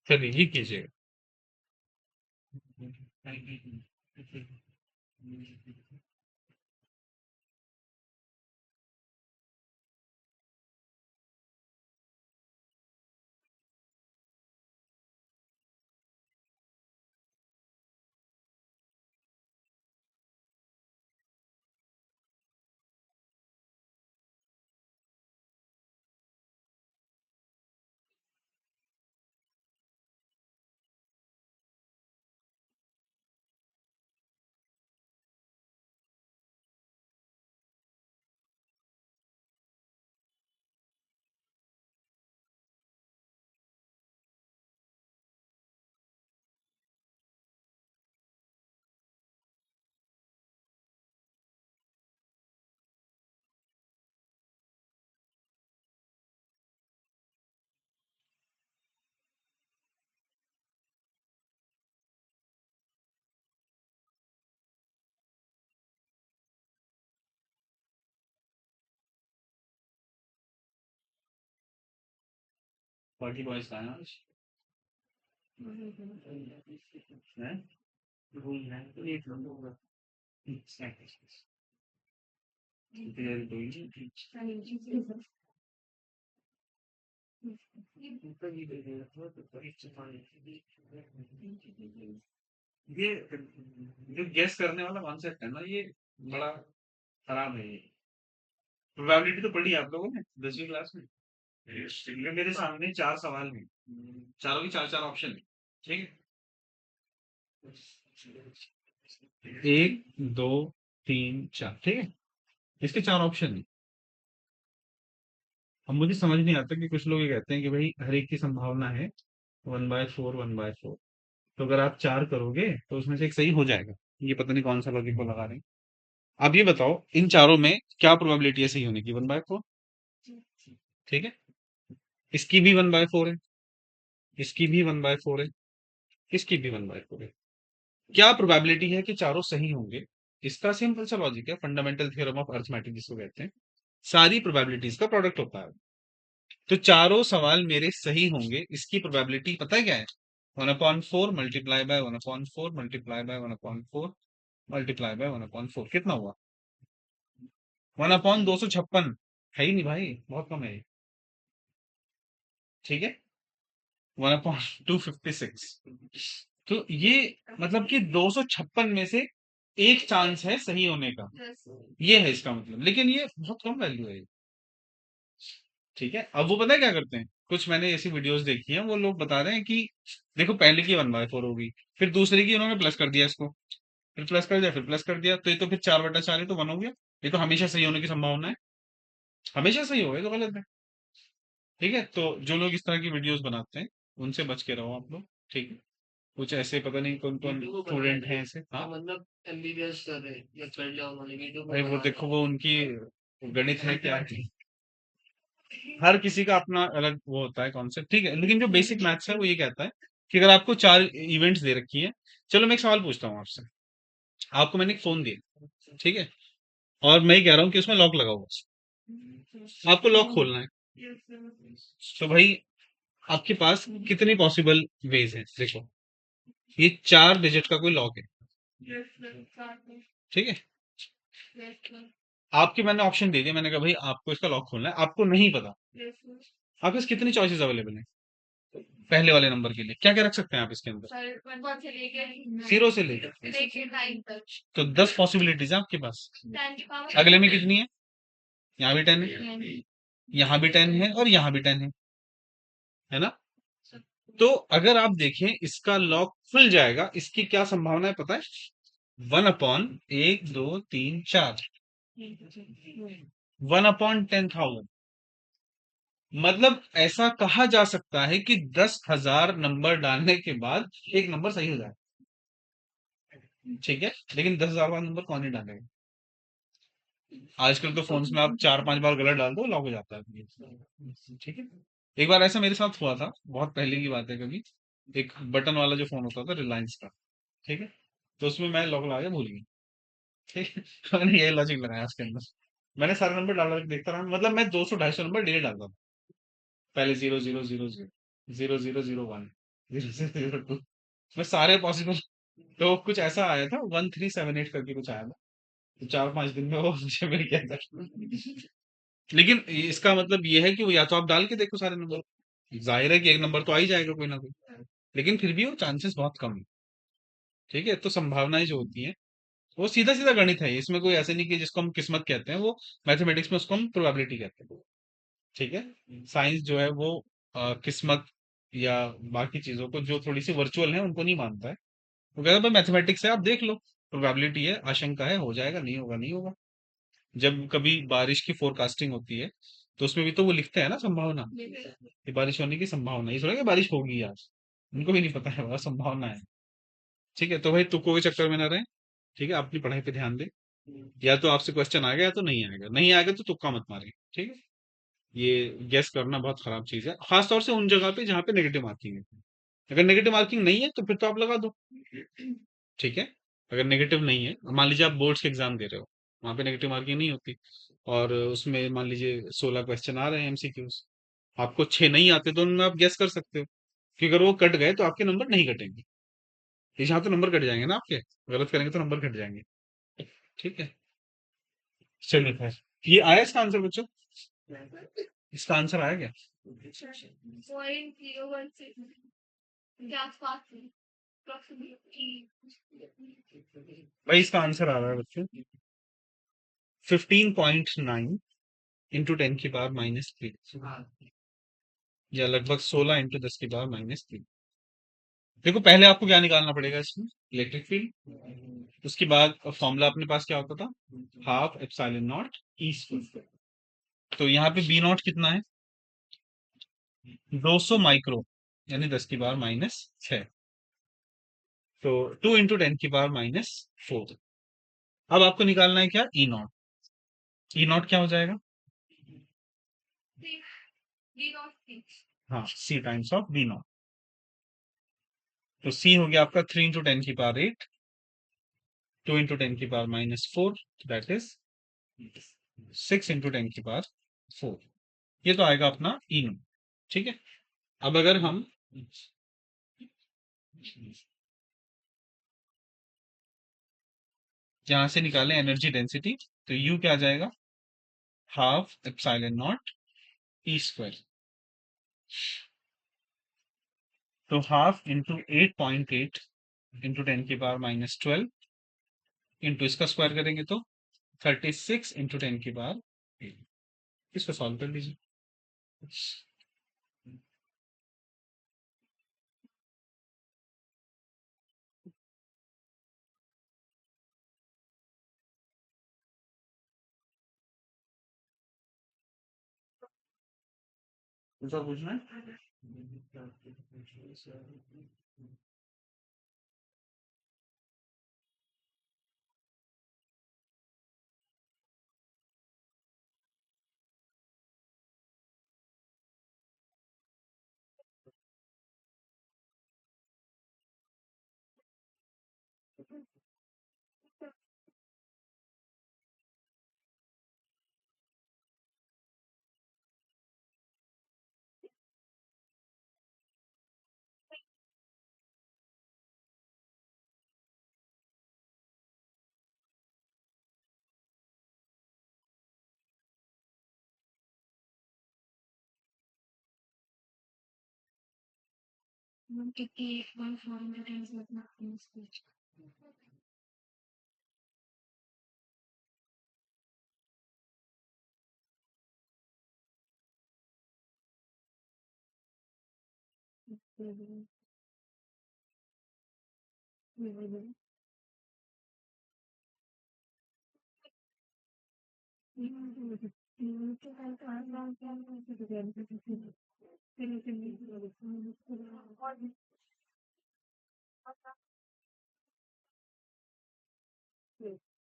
चलिए ये कीजिएगा। 40 boys का है आज हैं? वही है तो एक नंबर होगा तैयारी तो हुई नहीं। ऊपर ही दे देगा तो परीक्षा पानी ये जो गेस करने वाला कॉन्सेप्ट है ना, ये बड़ा खराब है ये। प्रोबेबिलिटी तो पढ़ी है आप लोगों ने 10वीं क्लास में। ये मेरे सामने 4 सवाल हैं, चारों की 4-4 ऑप्शन है, ठीक है? 1, 2, 3, 4, ठीक है? इसके 4 ऑप्शन है। अब मुझे समझ नहीं आता कि कुछ लोग ये कहते हैं कि भाई हर एक की संभावना है 1/4, 1/4। तो अगर आप 4 करोगे तो उसमें से एक सही हो जाएगा। ये पता नहीं कौन सा लॉजिक को लगा रहे हैं। आप ये बताओ इन चारों में क्या प्रोबेबिलिटी है सही होने की? 1/4, ठीक है? इसकी भी 1/4 है, इसकी भी 1/4 है, इसकी भी 1/4 है। क्या प्रोबेबिलिटी है कि चारों सही होंगे? इसका सिंपल सा लॉजिक है, फंडामेंटल थ्योरम ऑफ अरिथमेटिक जिसको कहते हैं। सारी प्रोबेबिलिटीज का प्रोडक्ट होता है। तो चारों सवाल मेरे सही होंगे, इसकी प्रोबेबिलिटी पता है क्या है? 1/4 multiply by 1/4 multiply by 1/4 multiply by 1/4 कितना हुआ? 1/256 है ही नहीं भाई, बहुत कम है ये, ठीक है? 1/256। तो ये मतलब कि 256 में से एक चांस है सही होने का, ये है इसका मतलब। लेकिन ये बहुत कम वैल्यू है, ठीक है? अब वो पता है क्या करते हैं, कुछ मैंने ऐसी वीडियोस देखी हैं, वो लोग बता रहे हैं कि देखो पहले की 1/4 होगी, फिर दूसरे की उन्होंने प्लस कर दिया इसको, फिर प्लस कर दिया, फिर प्लस कर दिया, तो ये तो फिर 4/4 है तो 1 हो गया। ये तो हमेशा सही होने की संभावना है, हमेशा सही होगा, ये तो गलत है, ठीक है? तो जो लोग इस तरह की वीडियोस बनाते हैं उनसे बच के रहो आप लोग, ठीक है? कुछ ऐसे पता नहीं कौन कौन वीडियो को बना स्टूडेंट रहे हैं हैं ऐसे, तो हाँ मतलब एमबीबीएस कर रहे हैं या कर लिया उन्होंने वीडियो को भाई वो बना रहे देखो वो उनकी गणित है क्या है, हर किसी का अपना अलग वो होता है कॉन्सेप्ट, ठीक है? लेकिन जो बेसिक मैथ्स है वो ये कहता है कि अगर आपको 4 इवेंट्स दे रखी है, चलो मैं एक सवाल पूछता हूँ आपसे। आपको मैंने एक फोन दिया, ठीक है? और मैं ये कह रहा हूँ कि उसमें लॉक लगा हुआ है, आपको लॉक खोलना है। तो भाई आपके पास कितनी पॉसिबल वेज है? देखो ये 4 डिजिट का कोई लॉक है, ठीक है? आपके मैंने ऑप्शन दे दिया, मैंने कहा भाई आपको इसका लॉक खोलना है, आपको नहीं पता, आपके पास कितनी चॉइसेस अवेलेबल है पहले वाले नंबर के लिए? क्या क्या रख सकते हैं आप इसके अंदर? 0 से लेकर तो 10 पॉसिबिलिटीज है आपके पास। अगले में कितनी है? यहाँ भी 10 है, यहाँ भी 10 है और यहाँ भी 10 है ना? तो अगर आप देखें इसका लॉक खुल जाएगा, इसकी क्या संभावना है पता है? 1/1, 2, 3, 4, 1/10,000। मतलब ऐसा कहा जा सकता है कि 10,000 नंबर डालने के बाद एक नंबर सही हो जाए, ठीक है? लेकिन 10,000 वाला नंबर कौन ही डालेगा? आजकल तो फोन्स में आप 4-5 बार गलत डाल दो लॉक हो जाता है, ठीक है? एक बार ऐसा मेरे साथ हुआ था, बहुत पहले की बात है, कभी एक बटन वाला जो फोन होता था रिलायंस का, ठीक है? तो उसमें मैं लॉक लगा के भूल गया, ठीक है? मैंने यही लॉजिक लगाया उसके अंदर, मैंने सारे नंबर डाल के देखता रहा, मतलब मैं 200-250 नंबर डेली डालता था। पहले 0, 0, 0, 0, 0, 0, 0, 1, 0, 0, 0, 2, मैं सारे पॉसिबल। तो कुछ ऐसा आया था 1378 करके कुछ आया था, तो 4-5 दिन में वो मुझे मिल गया था। लेकिन इसका मतलब ये है कि वो या तो आप डाल के देखो सारे नंबर, जाहिर है कि एक नंबर तो आ ही जाएगा कोई ना कोई, लेकिन फिर भी वो चांसेस बहुत कम है, ठीक है? तो संभावनाएं जो होती हैं वो सीधा सीधा गणित है, इसमें कोई ऐसे नहीं कि जिसको हम किस्मत कहते हैं, वो मैथमेटिक्स में उसको हम प्रोबेबिलिटी कहते हैं, ठीक है? साइंस जो है वो किस्मत या बाकी चीजों को जो थोड़ी सी वर्चुअल है उनको नहीं मानता है, वो कहता है भाई मैथमेटिक्स है, आप देख लो, प्रोबेबिलिटी है, आशंका है, हो जाएगा, नहीं होगा नहीं होगा। जब कभी बारिश की फोरकास्टिंग होती है तो उसमें भी तो वो लिखते हैं ना संभावना, कि बारिश होने की संभावना, ये थोड़ा कि बारिश होगी आज, उनको भी नहीं पता है, वह संभावना है, ठीक है? तो भाई तुक्कों के चक्कर में ना रहे, ठीक है? अपनी पढ़ाई पे ध्यान दे, या तो आपसे क्वेश्चन आ गया या तो नहीं आएगा, नहीं आएगा तो तुक्का मत मारे, ठीक है? ये गेस करना बहुत खराब चीज है, खासतौर से उन जगह पे जहाँ पे नेगेटिव मार्किंग है। अगर नेगेटिव मार्किंग नहीं है तो फिर तो आप लगा दो, ठीक है? अगर नेगेटिव नहीं है, मान लीजिए आप बोर्ड्स के एग्जाम दे रहे हो, वहां पे नेगेटिव मार्किंग नहीं होती, और उसमें मान लीजिए 16 क्वेश्चन आ रहे हैं एमसीक्यूज, आपको 6 नहीं आते तो उनमें आप गेस कर सकते हो कि अगर वो कट गए तो आपके नंबर नहीं कटेंगे। इस यहाँ तो नंबर कट जाएंगे ना आपके, गलत करेंगे तो नंबर कट जाएंगे। ठीक है, चलिए खैर, ये आया इसका आंसर बच्चों? इसका आंसर आया क्या? 0.016 के आसपास approximately। भाई इसका आंसर आ रहा है बच्चों 15.9 इंटू 10 की पावर -3, या लगभग 16 इंटू 10 की पावर -3। देखो पहले आपको क्या निकालना पड़ेगा इसमें, इलेक्ट्रिक फील्ड। उसके बाद फॉर्मूला अपने पास क्या होता था, half epsilon naught E square. तो यहाँ पे बी नॉट कितना है, 200 माइक्रो, यानी 10 की पावर -6। तो 2 इंटू 10 की पावर -4। अब आपको निकालना है क्या, ई नॉट। ई नॉट क्या हो जाएगा, हाँ सी टाइम्स ऑफ बी नॉट। तो सी हो गया आपका 3 इंटू 10 की पावर 8, 2 इंटू 10 की पावर -4, दैट इज 6 इंटू 10 की पावर 4। ये तो आएगा अपना ई नॉट। ठीक है, अब अगर हम यहां से निकालें एनर्जी डेंसिटी, तो यू क्या आ जाएगा, half epsilon naught E square. तो हाफ इंटू 8.8 इंटू 10 की पावर -12 इंटू इसका स्क्वायर करेंगे तो 36 इंटू 10 की पावर 8। इसको सॉल्व कर लीजिए। दूसरा पूछना है,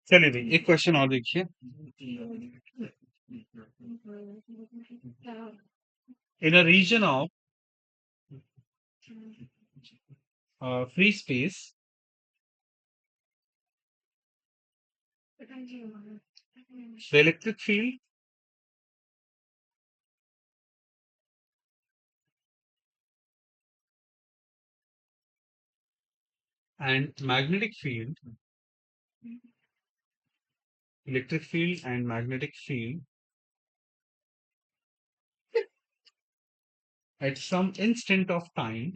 चलिए भाई एक क्वेश्चन और देखिए। In a region of free space, the electric field and magnetic field, electric field and magnetic field at some instant of time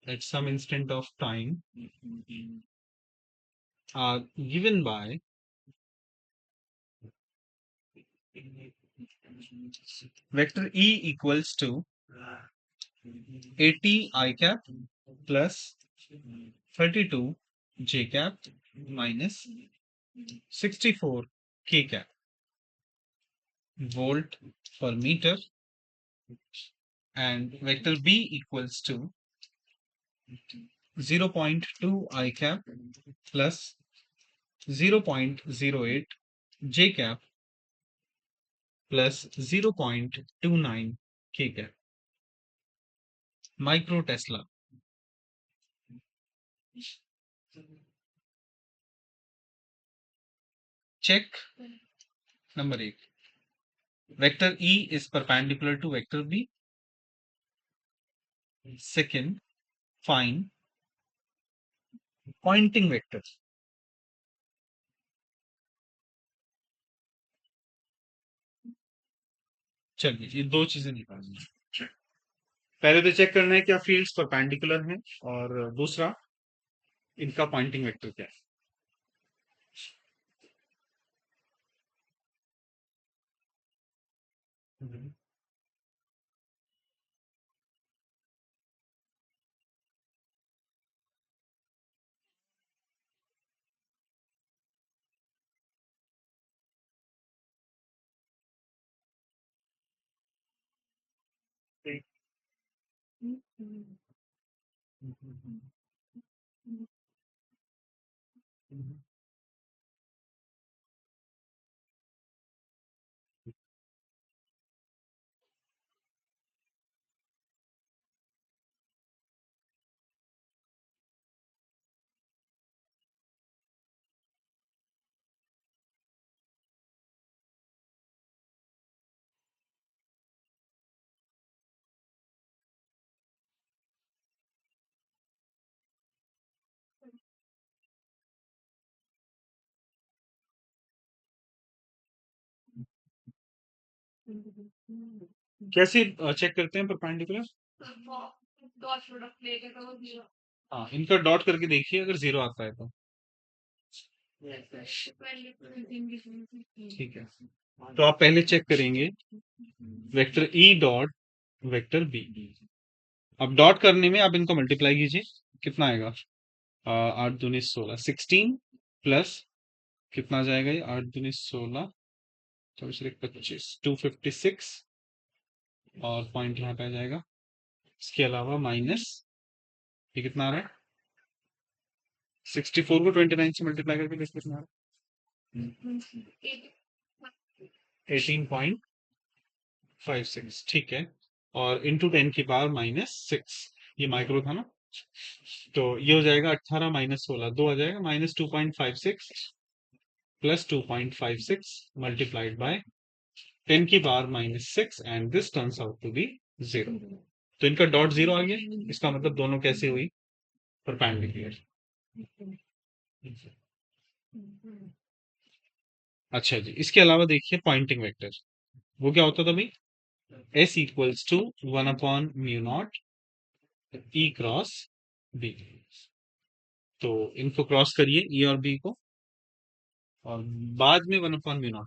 at some instant of time are given by vector E equals to 80 I cap plus 32 j cap minus 64 k cap volt per meter, and vector B equals to 0.2 I cap plus 0.08 j cap plus 0.29 k cap micro Tesla। check number 8. Vector E is perpendicular to vector B. Second, find pointing vector. चलिए ये दो चीजें निकालनी है। पहले तो check करना है क्या फील्ड्स परपेंडिकुलर हैं, और दूसरा इनका पॉइंटिंग वेक्टर क्या है। हम्म। ठीक। कैसे चेक करते हैं परपेंडिकुलर? हाँ, इनका डॉट करके देखिए, अगर जीरो आता है तो ठीक है। तो आप पहले चेक करेंगे vector E dot vector B. अब डॉट करने में आप इनको मल्टीप्लाई कीजिए, कितना आएगा? 8 दूनी 16, 16 प्लस कितना आ जाएगा ये? 8 दूनी 16, 24 25, 256, और पॉइंट यहाँ पे आ जाएगा। इसके अलावा माइनस ये कितना आ रहा है? 64 को 29 से मल्टीप्लाई करके देखिए कितना आ रहा है? 18.56, ठीक है। और इंटू 10 की पावर -6, ये माइक्रो था ना, तो ये हो जाएगा 18 -16, 2 आ जाएगा, -2.56 प्लस 2.56 मल्टीप्लाइड बाय 10 की power -6, and this turns out to be 0। तो इनका डॉट 0 आ गया, इसका मतलब दोनों कैसे हुई? परपेंडिकुलर। अच्छा जी, इसके अलावा देखिए पॉइंटिंग वेक्टर, वो क्या होता था भाई? S equals to 1/μ0 E cross B। तो इनको क्रॉस करिए, E और B को, और बाद में 1/μ0।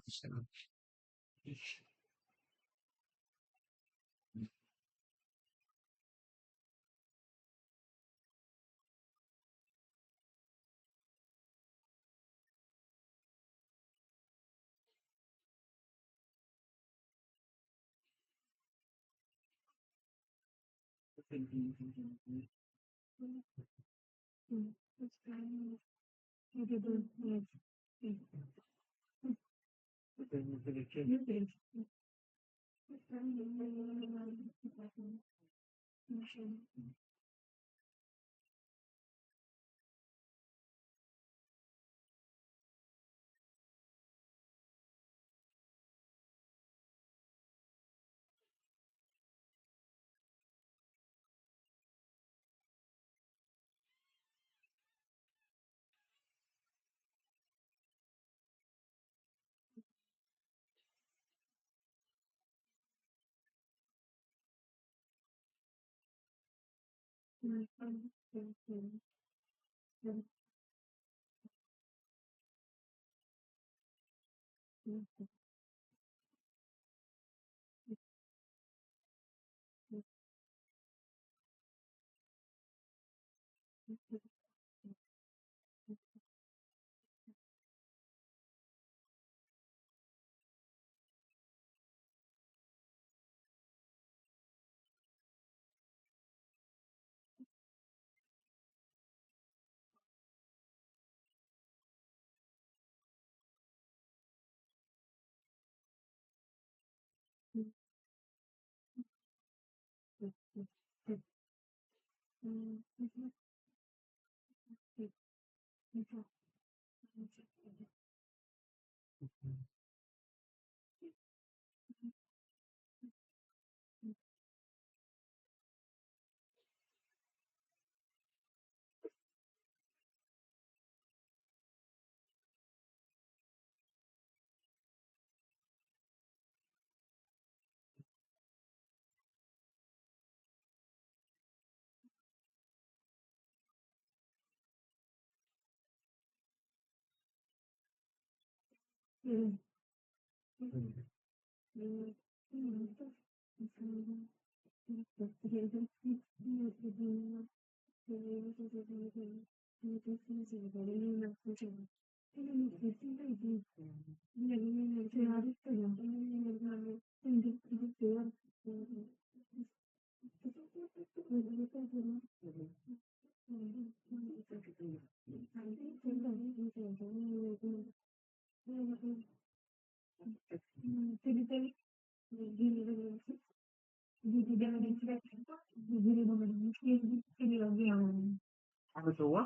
अब तो हुआ।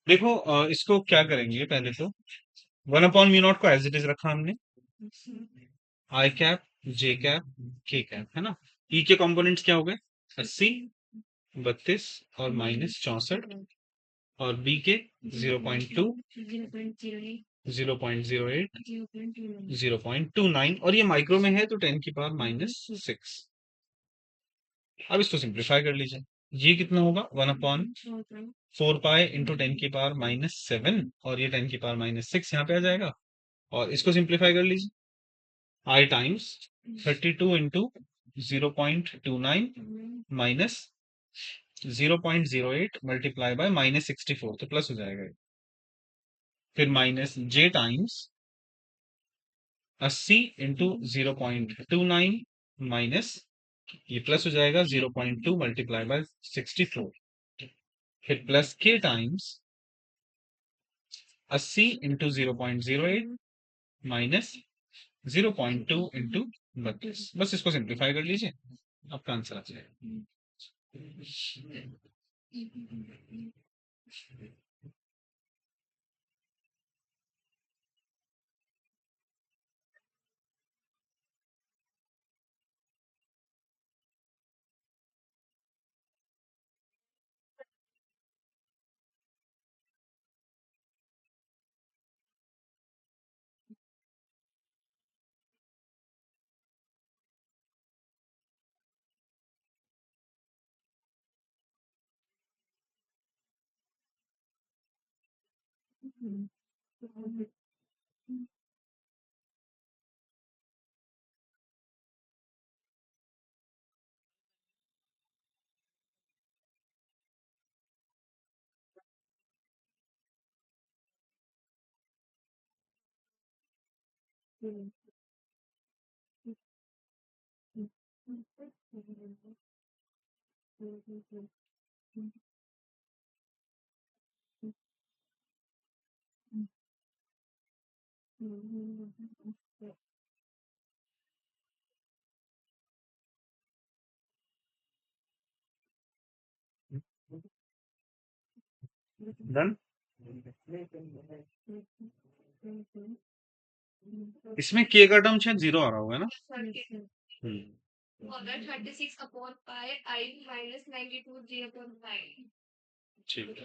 देखो इसको क्या करेंगे पहले तो 1/μ0 को एज इट इज रखा हमने आई कैप जे कैप के कैप है ना। ई के कंपोनेंट्स क्या हो गए 80 32 और -64 और बी के 0.2 0.08 0.29 और ये माइक्रो में है तो 10⁻⁻6। अब इसको सिंप्लीफाई कर लीजिए। ये कितना होगा 1/4 पाई इंटू 10⁻⁻7 और ये 10⁻⁻6 यहाँ पे आ जाएगा। और इसको सिंप्लीफाई कर लीजिए I times 32 into 0.29 minus 0.08 multiply by -64 तो प्लस हो जाएगा। फिर minus J times 80 into 0.29 minus ये प्लस हो जाएगा 0.2 मल्टीप्लाई बाय 64। फिर प्लस के टाइम्स 80 इंटू 0.08 माइनस 0.2 इंटू 32। बस इसको सिंप्लीफाई कर लीजिए आपका आंसर आ जाएगा। डन। इसमें के का टर्म शायद 0 आ रहा होगा ना। ठीक है।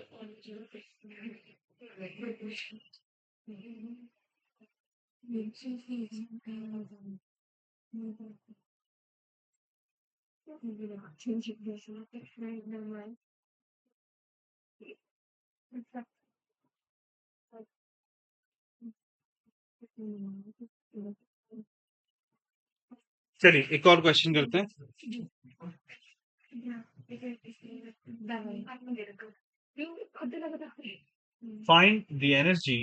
चलिए एक और क्वेश्चन करते हैं। Find the energy.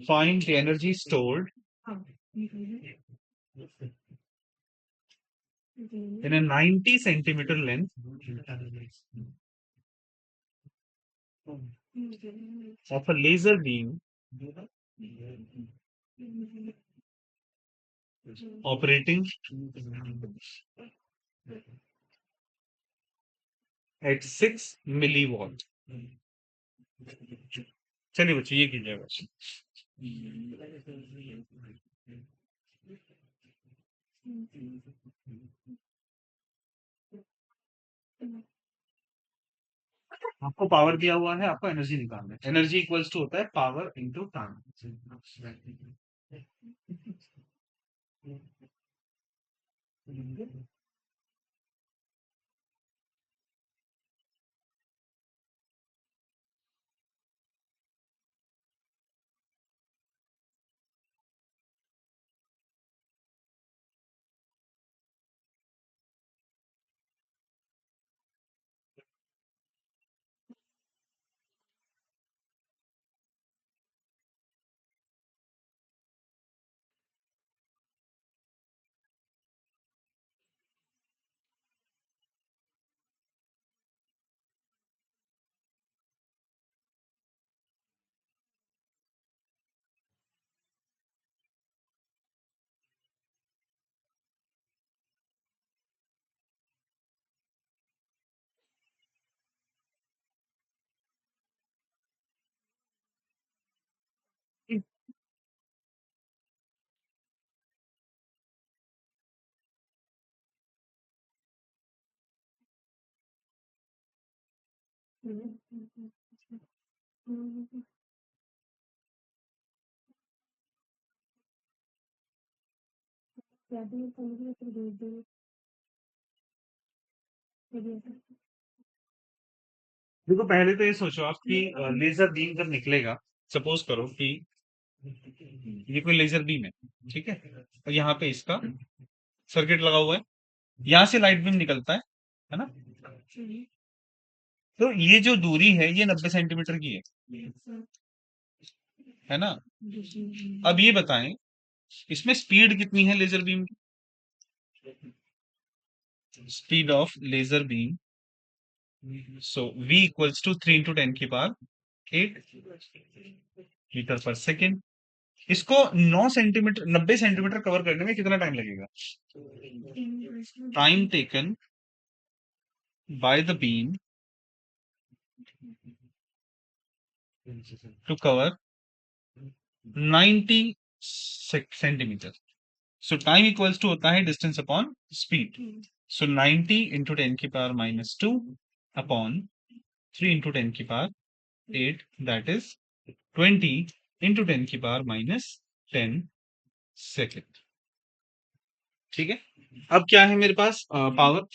Find the energy stored in a 90 centimeter length of a laser beam operating at 6 milliwatt. चलिए बच्चों ये कीजिएगा। आपको पावर दिया हुआ है, आपको एनर्जी निकालना है। एनर्जी इक्वल्स टू होता है पावर इंटू टाइम। देखो पहले तो ये सोचो आप कि लेजर बीम जब निकलेगा, सपोज करो कि ये कोई लेजर बीम है, ठीक है, और यहाँ पे इसका सर्किट लगा हुआ है, यहाँ से लाइट बीम निकलता है ना, तो ये जो दूरी है ये 90 सेंटीमीटर की है ना। अब ये बताएं इसमें स्पीड कितनी है लेजर बीम की, speed of laser beam, so v equals to 3 into 10 की पावर 8 मीटर पर सेकेंड। इसको 90 सेंटीमीटर कवर करने में कितना टाइम लगेगा? Time taken by the beam to cover 90 centimetre. So time equals to होता है distance upon speed. So 90 into 10 की पावर -2 अपॉन 3 इंटू 10 की पावर 8, दैट इज 20 इंटू 10 की पावर -10 सेकेंड। ठीक है, अब क्या है मेरे पास पावर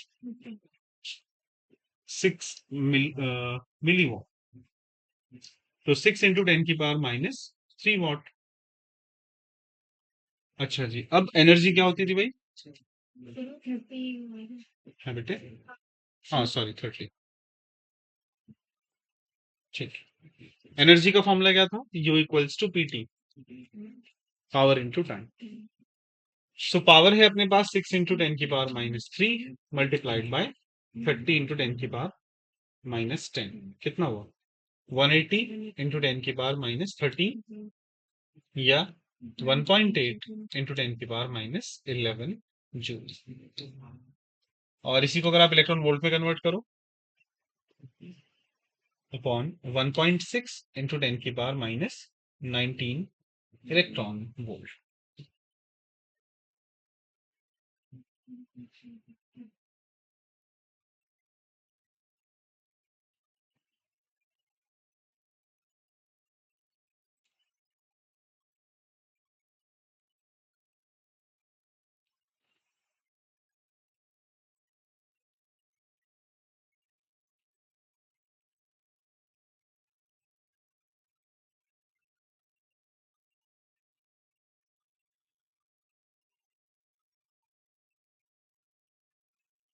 6 मिली वॉट, तो 6 इंटू 10 की पावर -3 वॉट। अच्छा जी, अब एनर्जी क्या होती थी भाई? हाँ बेटे, हाँ सॉरी 30, ठीक। एनर्जी का फॉर्मूला क्या था? U equals to PT, power into time. So power है अपने पास 6 इंटू 10 की पावर -3 मल्टीप्लाइड बाय 30 इंटू 10 की पावर -10, कितना हुआ? 180 इंटू 10 की पावर -13 या 1.8 इंटू 10 की पावर -11 जूल। और इसी को अगर आप इलेक्ट्रॉन वोल्ट में कन्वर्ट करो, अपॉन 1.6 इंटू 10 की power -19 electron volt.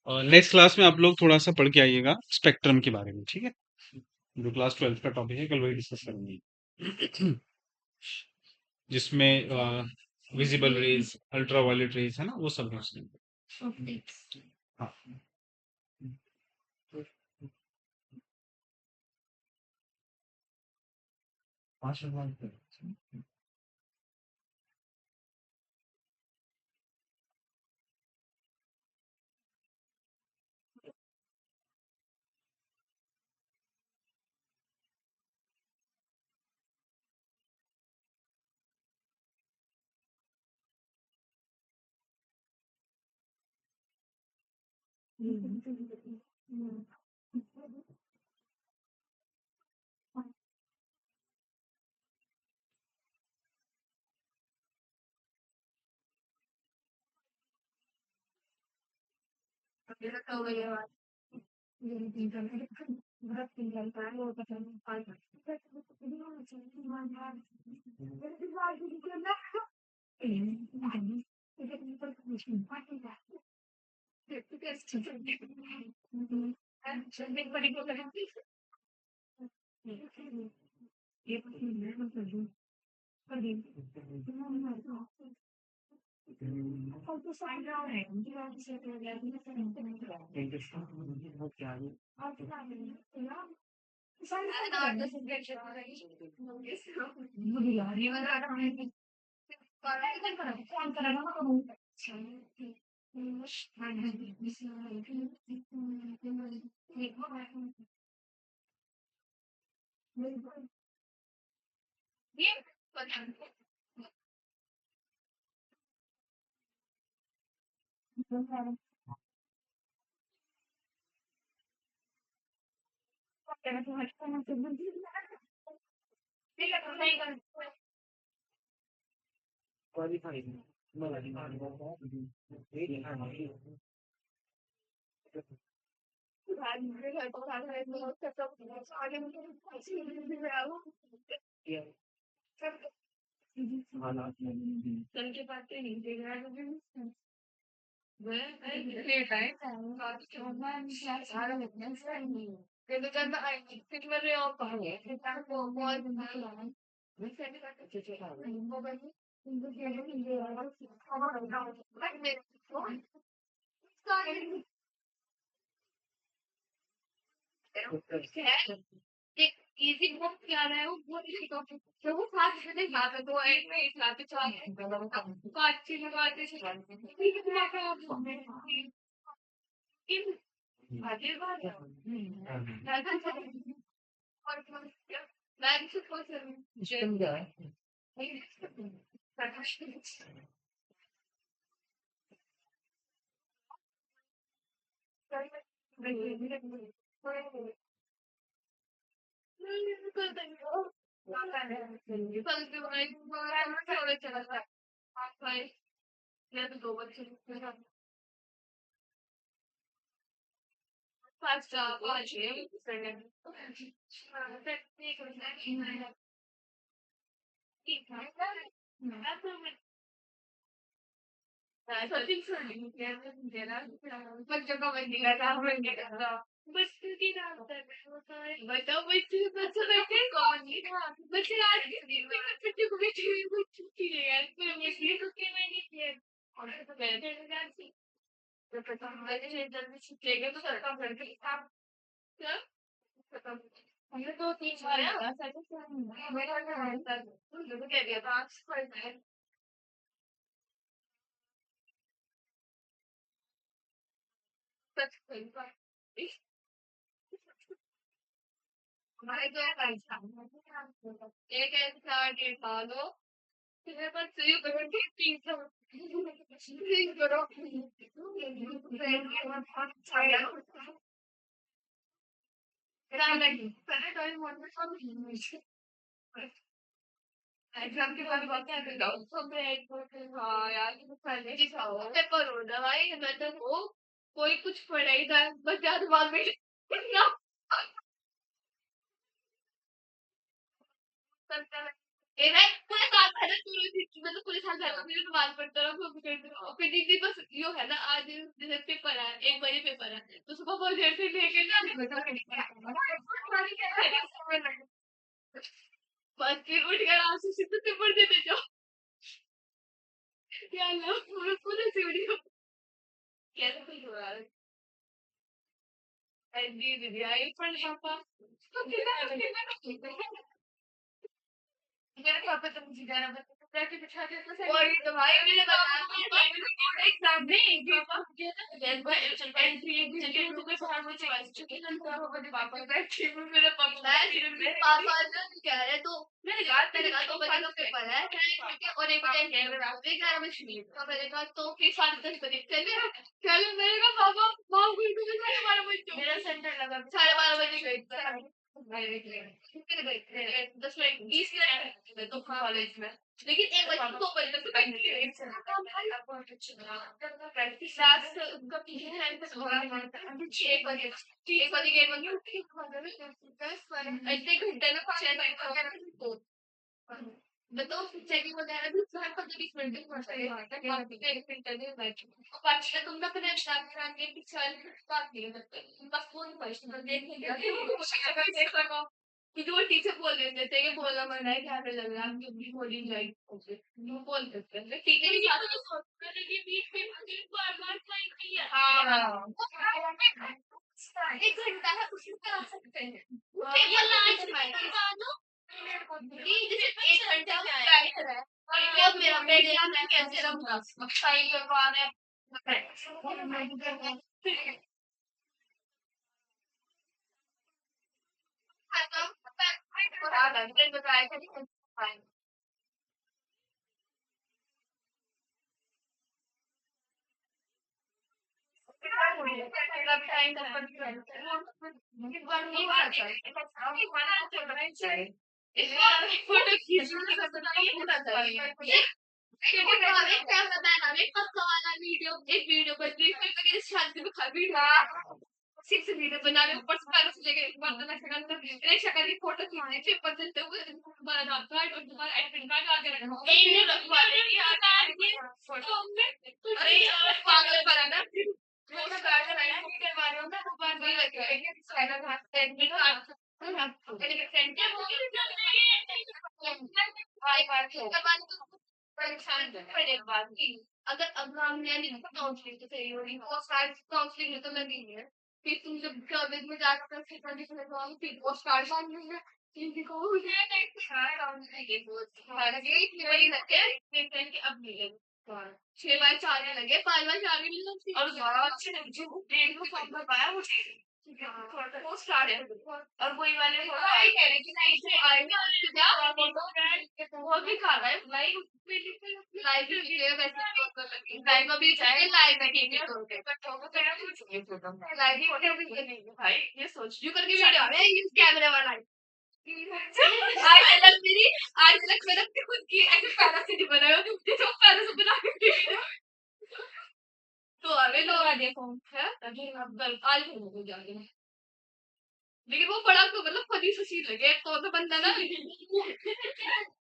Next class में आप लोग थोड़ा सा पढ़ के आइएगा स्पेक्ट्रम के बारे में, ठीक है, जो क्लास 12 का टॉपिक है, कल वही डिस्कस करेंगे। जिसमें visible rays, ultraviolet rays है ना, वो सब है उसमें। हाँ, पाँच नंबर क्वालिफाई मला डिमांड उनके पास तो हिंदी इजी बुक क्या रहा है वो बहुत इजी टॉपिक तो वो फास्ट में दिखाता तो एक में इस्लाते चाहे तो अच्छी लगाते इन आगे बात और मैं भी कुछ जम जाए दो बच्चे पाँच पाँच बच्चों का मन नहीं करता मन नहीं करता बच्चों की बताओ बच्चे बच्चों का क्या कौन नहीं था बच्चे आज बच्चे को बच्चों की यार फिर मुझे तो क्या मैंने किया और तो बैठे तो पता मैंने जल्दी छुट्टियाँ तो सरकार करके आप क्या खत्म हमने तो 3 बार है मेरा तो कह दिया था आज पर सच सही हमारे तो एक ऐसा डेढ़ साल हो मेरे पास सुई करो तीन सौ सुई करो एग्जाम के बाद बात है हाँ यार पेपर हो दवाई मैं तो वो कोई कुछ पढ़ा ही था बस ज्यादा बाद में मेरा पूरे साल पहले मतलब पूरे साल पहले मेरे तो बात पढ़ता रहा फिर दीदी बस यो है ना आज जैसे पेपर है एक बजे पेपर है तो सुबह बहुत देर से लेके बस फिर उठ कर आंसू से तो पेपर देते जाओ या अल्लाह पूरे पूरे से वीडियो कैसे कुछ हो रहा है दी दीदी आई पढ़ पापा मेरे पापा तो मुझे गाना बता के बिठा देते थे और ये तो भाई मैंने बताया एग्जाम नहीं पापा एंट्री एग्जाम तो कोई बाहर में चला चुके हैं पापा के पापा बैठे हुए मेरे पापा पापा ने कह रहे तो मैंने कहा तो बजे का पेपर है और एक टाइम है 11 बजे तो मैंने कहा तो फिर 10:30 बजे चले चलो मैंने कहा पापा माँ को 12:30 बजे मेरा सेंटर लगा 12:30 बजे गई 10 मिनट तो कॉलेज में लेकिन एक बजे 2 बजे तक प्रैक्टिस क्लास उनका है 6 बजे 1 बजे गेट बंद उठी इतने घंटे में 6 बताओ चेकिंग वगैरह भी 15-20 मिनट तक पड़ता है वहाँ तक वहाँ पे 1 घंटे में बैठ और पाँच तक उनका फिर एग्जाम कराने की 4 बात नहीं करते उनका फोन क्वेश्चन देख सको क्योंकि वो टीचर बोल देते थे कि बोलना मना है क्या लग रहा है क्योंकि बोली जाएगी वो बोल देते हैं टीचर ही बीच में बार-बार ट्राई किया हाँ 1 घंटा है उसमें करा सकते हैं पेपर लास्ट में नहीं जैसे 1 घंटा टाइट है और अब मेरा एग्जाम में कैसे रहूंगा फाइल करवाना है खत्म और आ गए बताया था नहीं फोटो खींच क्या पता है हमें पक्का वाला वीडियो एक वीडियो बन रही है फिर शादी में खा वीडियो सिक्स वीडियो बना रहे ऊपर से पैरों से लेके बर्तन शक्ल तक एक शक्ल की फोटो खींचने फिर बदल तो तुम्हारा आधार कार्ड और तुम्हारा एडमिट कार्ड आगे रखो इन्हें रखवा देती है फोटो अरे पागल बना ना वो ना कार्ड बनाया कि करवा रहे हो ना वो बार नहीं लगे साइना हाथ एडमिट कार्ड एडमिट कार्ड भाई बात करवाने तो परेशान पड़े बात की अगर अब हमने नहीं काउंसलिंग तो सही हो रही पोस्ट कार्ड काउंसलिंग में तो लगी है फिर तुम जब कॉलेज में जाकर फिर फिर पोस्ट कार्ड मांगेंगे इनको काउंसलिंग वही लगे अब मिले 6 बार 4 लगे 5 बार 4 भी नहीं लगती और डेढ़ को फॉर्म भर पाया वो वो स्टार्ट है और कोई वाले कह रहे कि नहीं से वो भी खा रहा है लाइव लाइव वैसे लाइव अभी चाहे लाइव लाइव भाई ये सोच जो करके वीडियो आ रहा है इस कैमरे वाला आज तक मेरी आज तक मैंने खुद की ऐसे पैरा से नहीं बनाया जो पैरा से बना के तो अरे लोग आ गए फोन है अभी आज हो जाएंगे लेकिन वो बड़ा तो मतलब फनी सा सीन लगे तो बंदा ना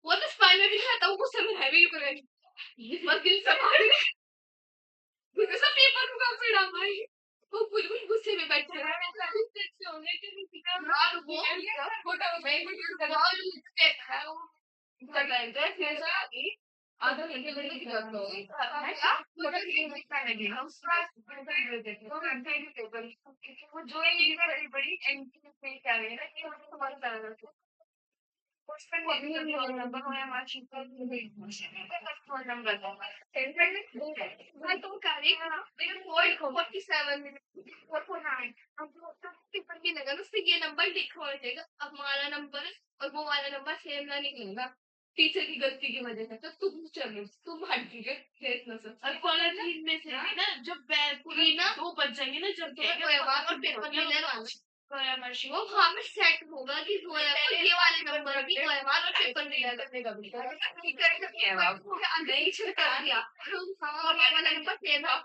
वो तो स्पाइन में भी नहीं आता वो गुस्से में है भी करे बस दिल से सब पेपर को कब पड़ा भाई वो बिल्कुल गुस्से में बैठे हैं और वो फोटो में आधा घंटे में निकल जाता वो जो बड़ी बड़ी एंटी क्या है ना कि तुम्हारे ये नंबर लिखा हो जाएगा अब हमारा नंबर और वो वाला नंबर सेम ना निकलेगा टीचर की गलती की वजह से तो तुम चलो तुम हट गए और कॉलेज में से ना जब पूरी ना 2 बज जाएंगे ना जब और पेपर मिलने वो हमें सेट होगा कि ये वाले नंबर भी और पेपर नहीं कर दिया और ये वाला नंबर सेम है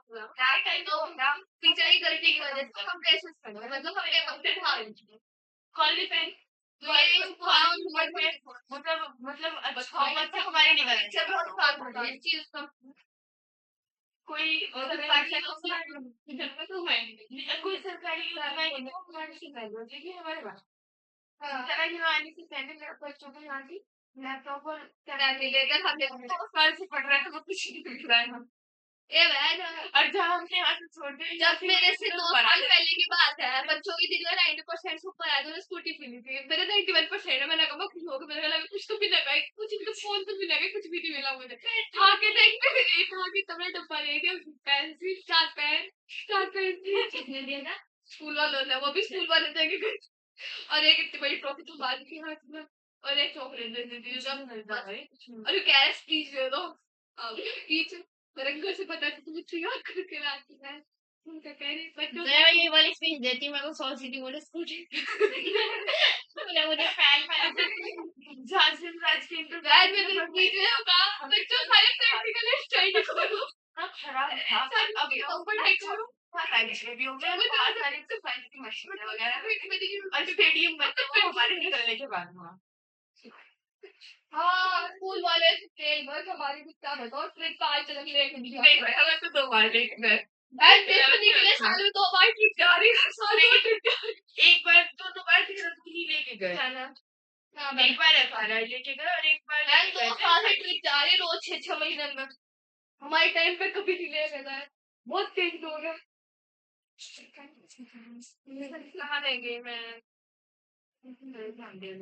टीचर की गलती की वजह से हम कैसे मतलब हम पेपर से हार कॉलेज में मतलब अच्छा हमारे नहीं चीज कोई सरकारी कोई सरकारी हमारे पास सरकारी आने से पहले बच्चों को यहाँ की लैपटॉप और लेकर हमने साल से पढ़ रहा है तो कुछ नहीं दिख रहा है हम और जब हमने यहाँ से छोड़ दिया जब मेरे से 2 साल पहले की बात है बच्चों की दिन में 90% से ऊपर आया तो स्कूटी मिली थी मेरे 91% है मैंने कहा कुछ होगा मेरे लगा कुछ तो मिलेगा कुछ तो फोन तो मिलेगा कुछ भी नहीं मिला मुझे खा के देखते खा के तब डब्बा ले गया पेंसिल 4 पेन कितने दिया था स्कूल वालों ने वो भी स्कूल वाले देंगे और एक इतनी बड़ी ट्रॉफी तो बाद की हाथ में और एक चॉकलेट दे देती है जब मिलता है और ये कैश प्लीज दे दो टीचर मेरे घर से पता था तुम याद करके लाती है उनका कह रही बच्चों मैं ये वाली स्पीच देती मैं तो सोच रही थी मुझे स्कूटी मुझे फैन झांसी राज के इंटरव्यू में तो स्पीच होगा बच्चों सारे प्रैक्टिकल स्टडी करो खराब था अब ऊपर देखो भी हो गया बहुत सारे एक्सरसाइज की मशीन वगैरह और स्टेडियम बच्चे वो हमारे निकलने के बाद हुआ हाँ स्कूल वाले तेल बस हमारी कुछ क्या बताओ ट्रिप 5 चलक लेके दिया नहीं भाई हमें तो 2 बार लेके गए निकले साल में 2 बार ट्रिप जा रही है साल में ट्रिप एक बार दोनों बार देहरादून ही लेके गए एक बार एफआरआई लेके गए और एक बार 2 साल से ट्रिप जा रही रोज 6-6 महीने में हमारे टाइम पे कभी नहीं लेके गए बहुत तेज लोग हैं कहाँ देंगे मैं ध्यान दे